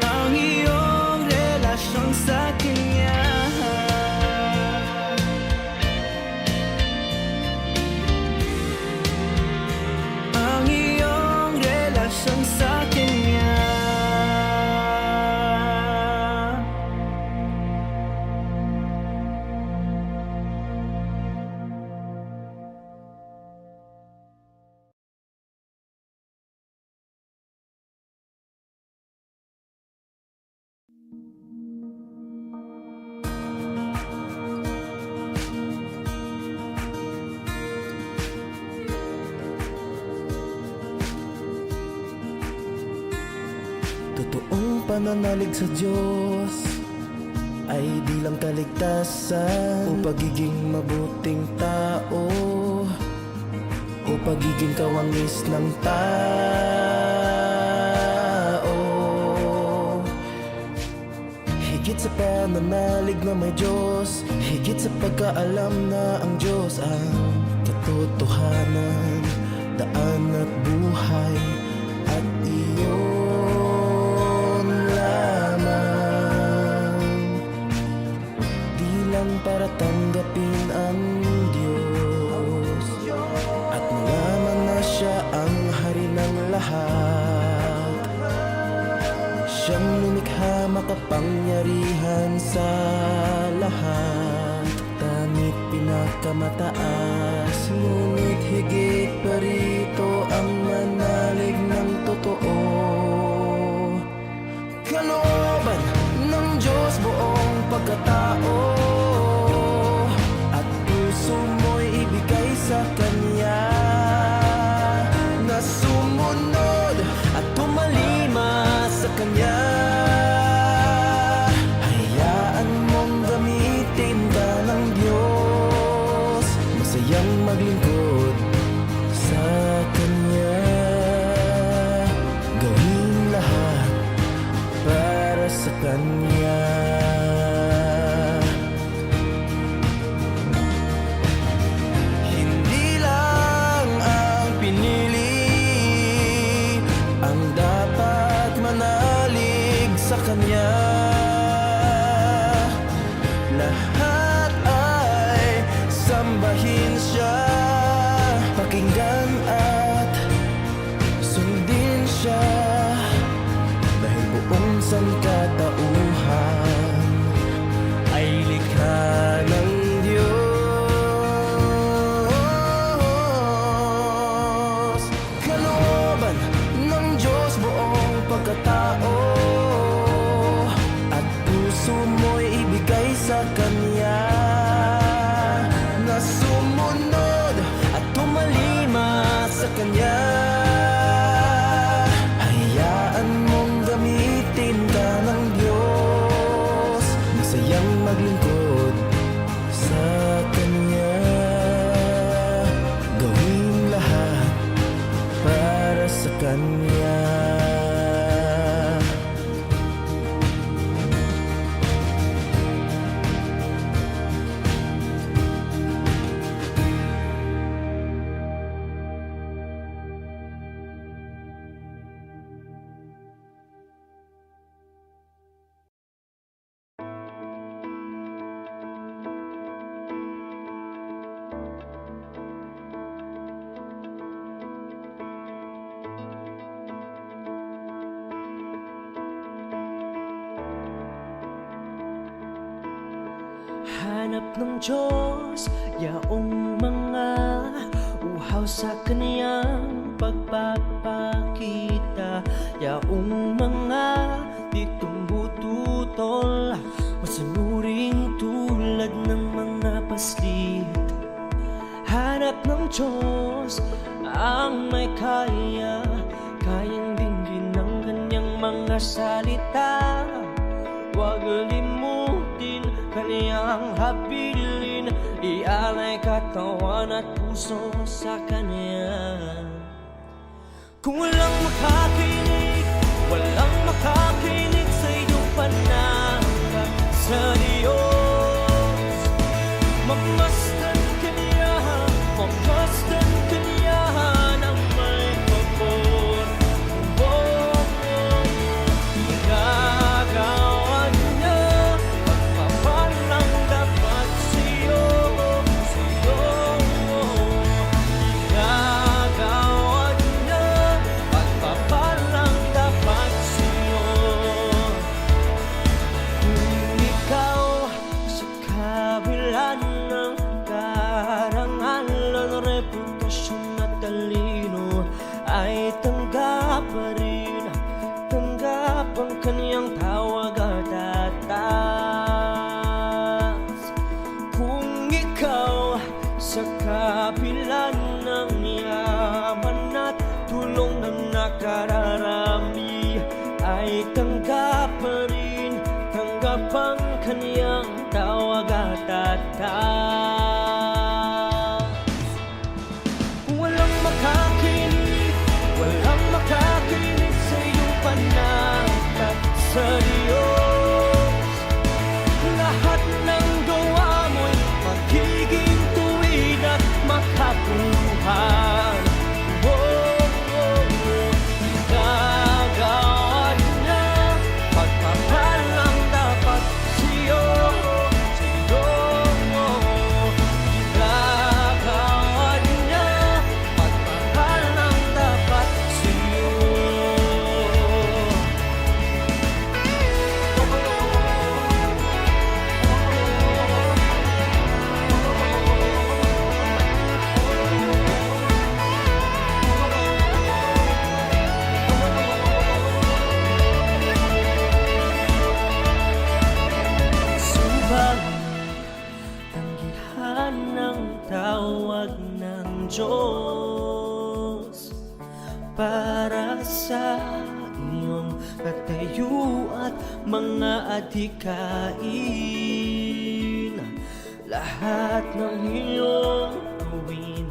Ang iyong relasyon sa Kanya. Ang iyong relasyon sa Kanya. pananalig sa Diyos ay di lang kaligtasan o pagiging mabuting tao o pagiging kawangis ng tao. Higit sa pananalig na may Diyos, higit sa pagkaalam na ang Diyos ang katotohanan, daan at buhay, at iyon lamang. Di lang para tanggapin ang Diyos at malaman na siya ang hari ng lahat. Siyang lumikha, makapangyarihan sa lahat, tanit pinakamataas, ngunit higit pa rito ang manalig ng totoo. Kalooban ng Diyos buong pagkatao, at puso mo'y ibigay sa Kanya, na sumunod at tumalima sa Kanya. Hayaan mong gamitin ka ng Diyos, masayang maglingkod sa Kanya. Gawin lahat para sa Kanya. Hindi lang ang pinili ang dapat manalig sa Kanya. Lahat ay sambahin Siya, pakinggan at sundin Siya, dahil buong sangkatauhan ay likha ng Diyos. Kalooban ng Diyos buong pagkatao, at puso mo'y ibigay sa Kanya, na sumunod at tumalima sa Kanya. Hayaan mong gamitin ka ng Diyos, masayang maglingkod sa Kanya. Gawin lahat para sa Kanya. Hanap ng Diyos yaong mga uhaw sa Kaniyang pagpapakita, yaong mga di tumbututol, masanuring tulad ng mga paslit. Hanap ng Diyos ang may kaya, kayang dinggin ng Kanyang mga salita. Huwag limutin Kaniyang habilin, ialay katawan at puso sa Kanya. Kung walang makakinig, walang makakinig sa iyong panangkat sa Diyos. Mamasdan Kanya, mamasdan Kanya ng may pabor. Gagawan niya pagpapalang dapat sa'yo, sa'yo. Gagawan niya pagpapalang dapat sa'yo. Kung ikaw sa kabila ng tanggap ang kanyang tawag at tatas. Walang makakinig sa iyong panata sa Diyos. Lahat ng gawa mo'y magiging tuwid at makapuhan. Gagawad niya, pagpapalang dapat sa'yo. Gagawad niya, pagpapalang dapat sa'yo. Tanggihan ng tawag ng Diyos para sa iyong katayo at mga adhikain. Lahat ng iyong gawin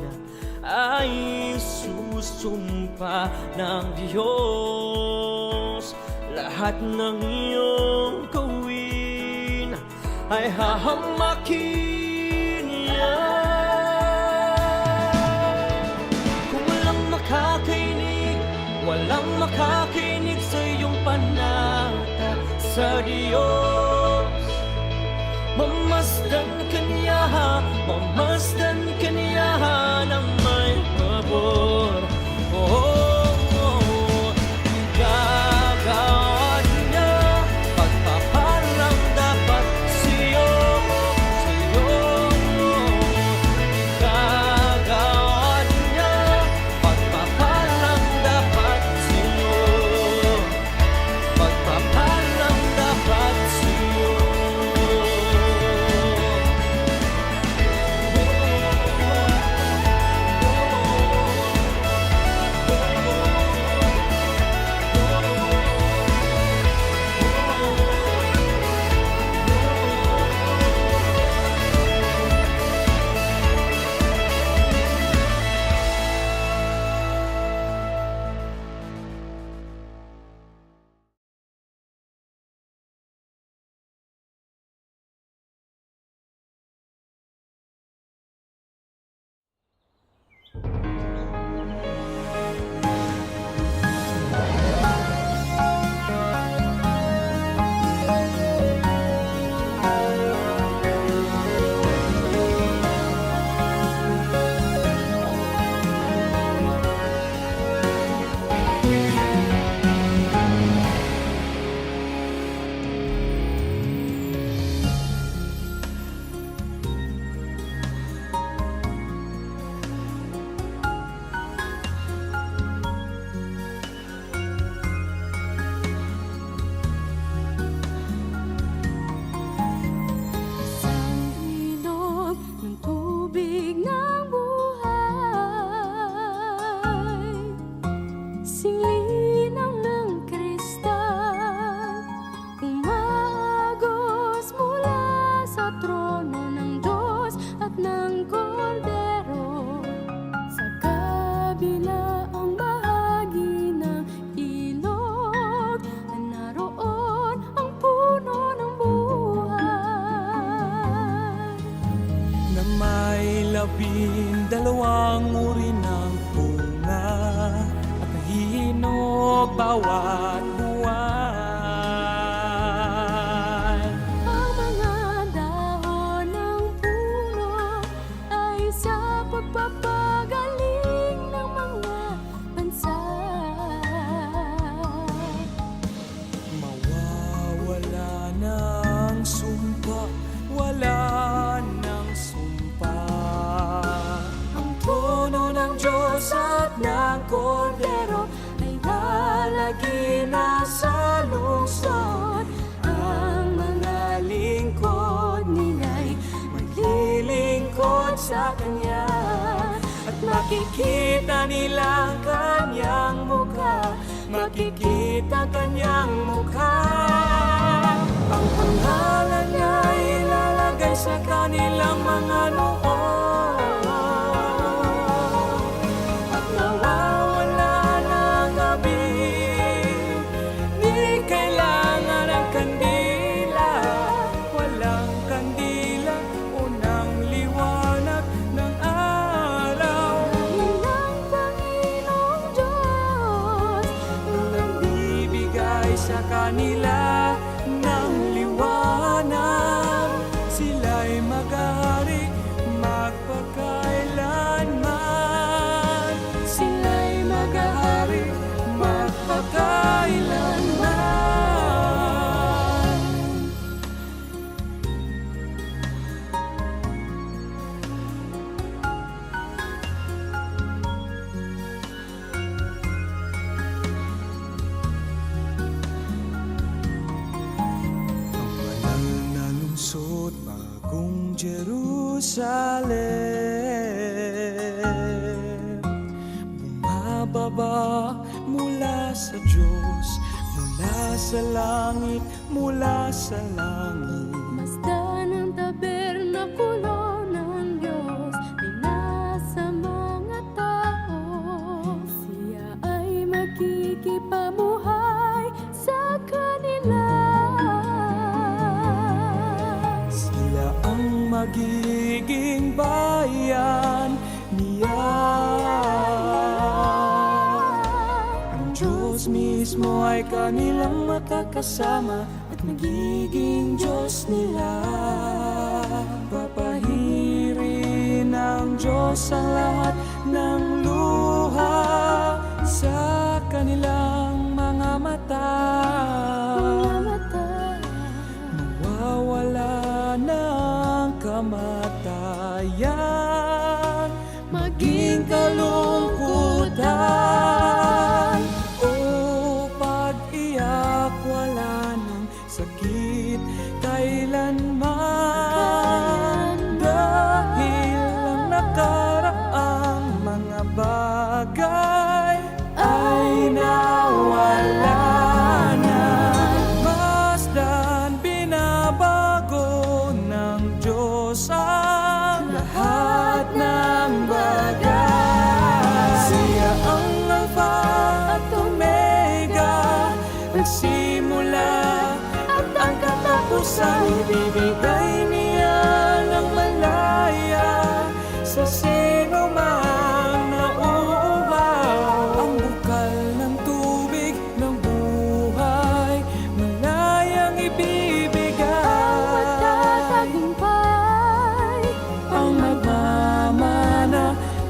ay susumpa ng Diyos. Lahat ng iyong gawin ay hahamakin niya. Kung walang makakinig sa iyong panata sa Diyos, mamasdan ka niya ng may pabor. Gagawad niya, pagpapalang dapat sa'yo. Gagawad niya, pagpapalang dapat sa'yo. Pagpapalang dapat sa'yo. Labindalawang uri ng bunga at nahihinog bawat buwan. Ang mga dahon ng puno ay sa pagpapagaling ng mga bansa. Mawawala ng sumpa, wala ng sumpa. Ang trono ng Diyos at ng Kordero ay lalagi na sa lungsod. Ang mga lingkod nila'y maglilingkod sa Kanya, at makikita nila Kanyang mukha, makikita Kanyang mukha. Ang sa kanilang mga noon at nawawala ng abir. Di kailangan ng kandila, walang kandila, unang liwanag ng araw. Ilang Panginoong Diyos Ang nagbibigay sa kanila ng liwanag, sila'y maghahari magpakailanman. Sila'y maghahari magpakailanman. Ang banal na lungsod, bagong Jerusalem, bumababa mula sa Diyos, mula sa langit, mula sa langit. Masdan ang tabernakulo ng Diyos ay nasa mga tao. Siya ay magkikipamuhay sa kanila. Sila ang magiging bayan niya. Ang Diyos mismo ay kanilang makakasama at magiging Diyos nila. Papahirin ng Diyos ang lahat ng luha sa kanilang mga mata. Mawawala ng kamatayan, maging kalungkutan o pag-iyak, wala ng sakit kailanman. Dahil ang nakaraang mga bagay ay nawala na. Masdan binabago ng Diyos ang lahat ng bagay. Siya ang Alpha at Omega, nagsimula at ang katapusan. Ibibigay niya ng malaya sa sino man na uuhaw. Ang bukal ng tubig ng buhay, malayang ibibigay. Magtatagumpay Ang magmamana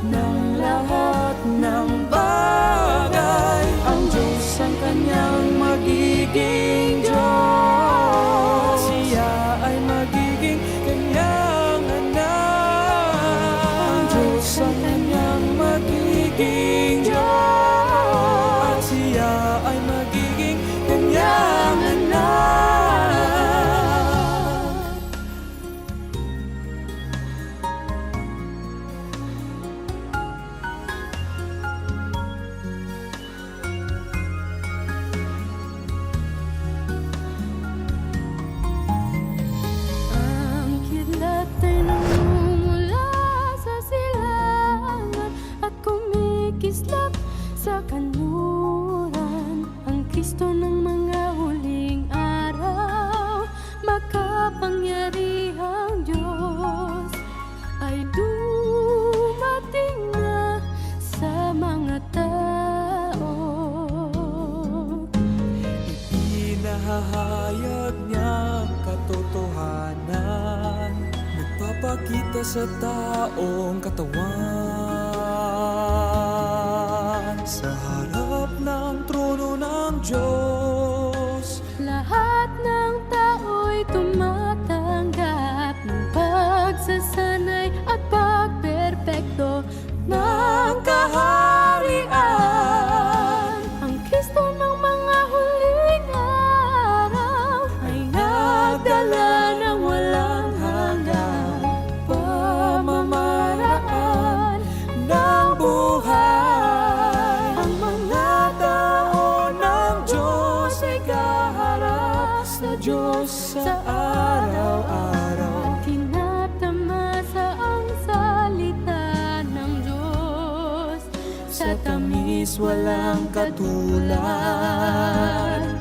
ng lahat ng bagay. Ang Diyos ang kanyang magiging Diyos. Siya ay magiging kanyang anak. Ang Diyos ang kanyang magiging Diyos. At siya ay magiging kanyang anak. Ang kidlat ay namumula sa silangan at kumikislap sa kanluran. Ang Kristo ng mga huling araw, makapangyarihang Diyos ay dumating na sa mga tao. Inahahayag niya katotohanan, nagpapakita sa taong katawan. Sa harap ng trono ng Diyos, Lahat ng tao'y tumatanggap ng pagsasanay at pagperpekto ng kaharian. Ang Kristo ng mga huling araw ay nagdala ng walang hanggan pamamaraan ng buhay. ang mga tao ng Diyos walang katulad.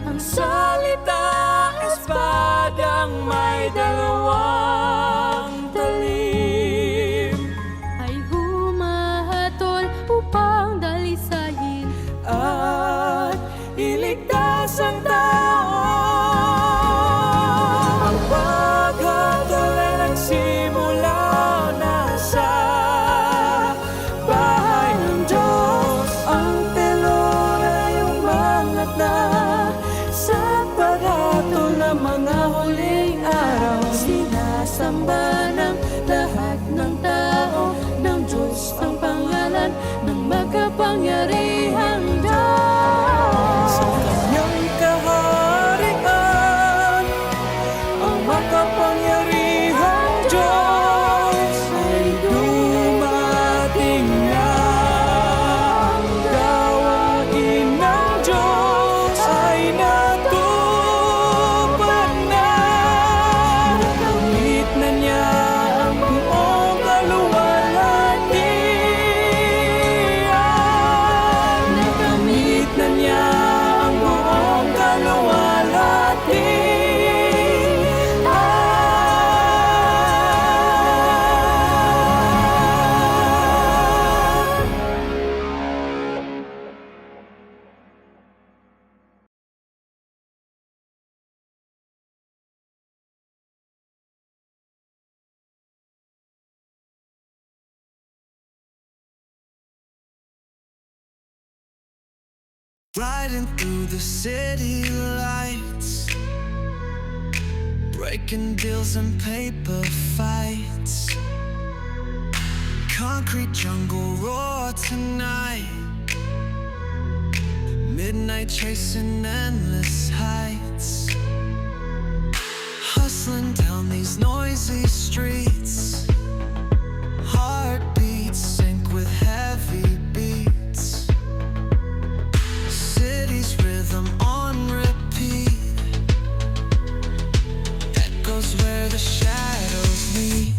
Ang salita espadang may dalawang talim, ay humahatol upang dalisayin at iligtas ang tao. Ang paghatol ay nagsimula na sa bahay ng Diyos. Ang telon ay umangat na sa paghatol ng mga huling araw. Sinasamba ng lahat ng tao ng Diyos ang pangalan ng makapangyarihang Diyos. Sa kanyang kaharian, ang makapangyarihang Diyos ay dumating na. Ang gawain ng Diyos ay natupad na. Nakamit na niya ang buong kaluwalhatian. Nakamit na niya ang buong kaluwalhatian. Riding through the city lights, breaking deals and paper fights. Concrete jungle roar tonight, midnight chasing endless heights. Hustling down these noisy streets, heartbeats sync with heavy beats. City's rhythm on repeat, echoes where the shadows meet.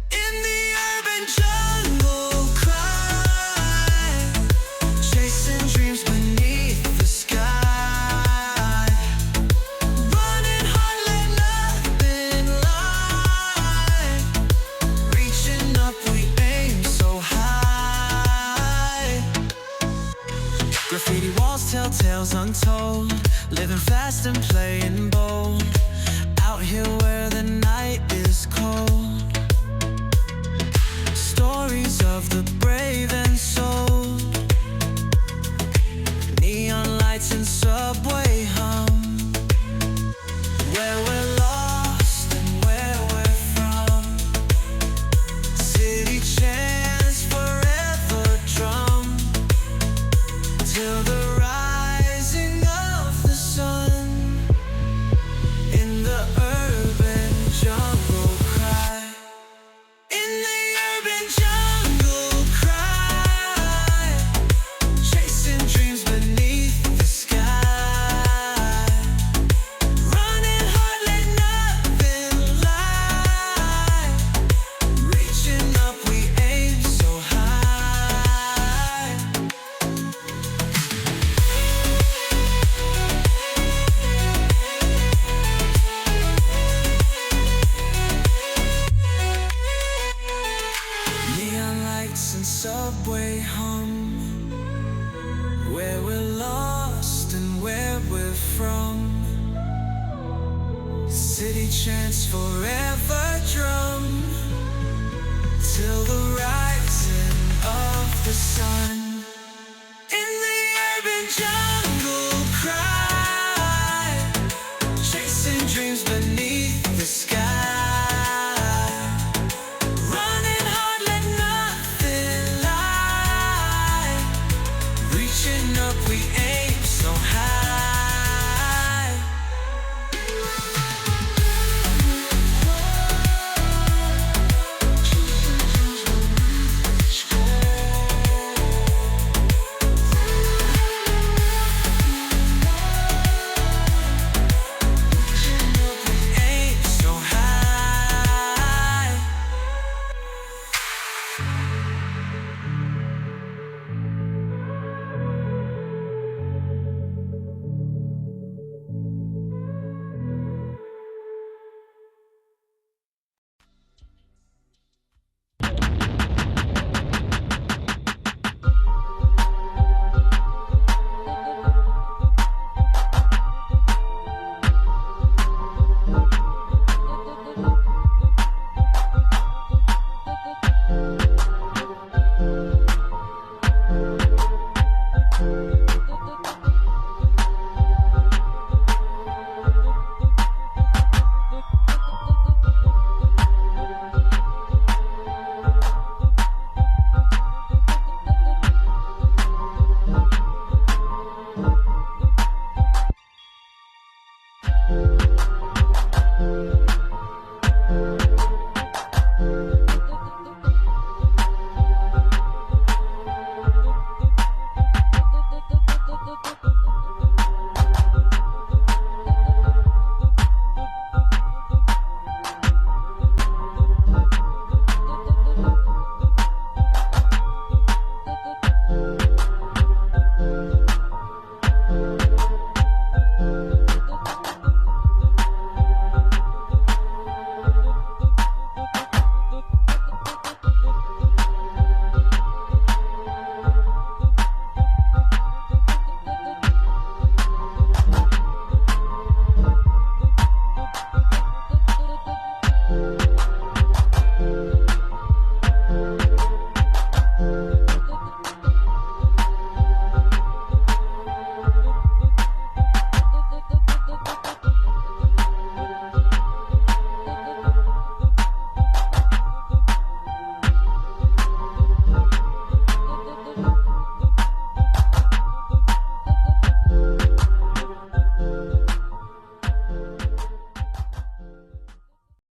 In the urban jungle cry, chasing dreams beneath the sky. Running hard, let nothing lie. Reaching up, we aim so high. Graffiti walls tell tales untold, living fast and playing bold. Out here where the night is cold, stories of the brave and sold. Neon lights and subway hum, where we're lost and where we're from. City chants forever drum till the rising of the sun. In the urban jungle cry, in the urban jungle cry, chasing dreams beneath the sky. Running hard, let nothing lie. Reaching up, we aim so high. Neon lights and subway hum, where we're lost and where we're from. City chants forever drum till the rising of the sun.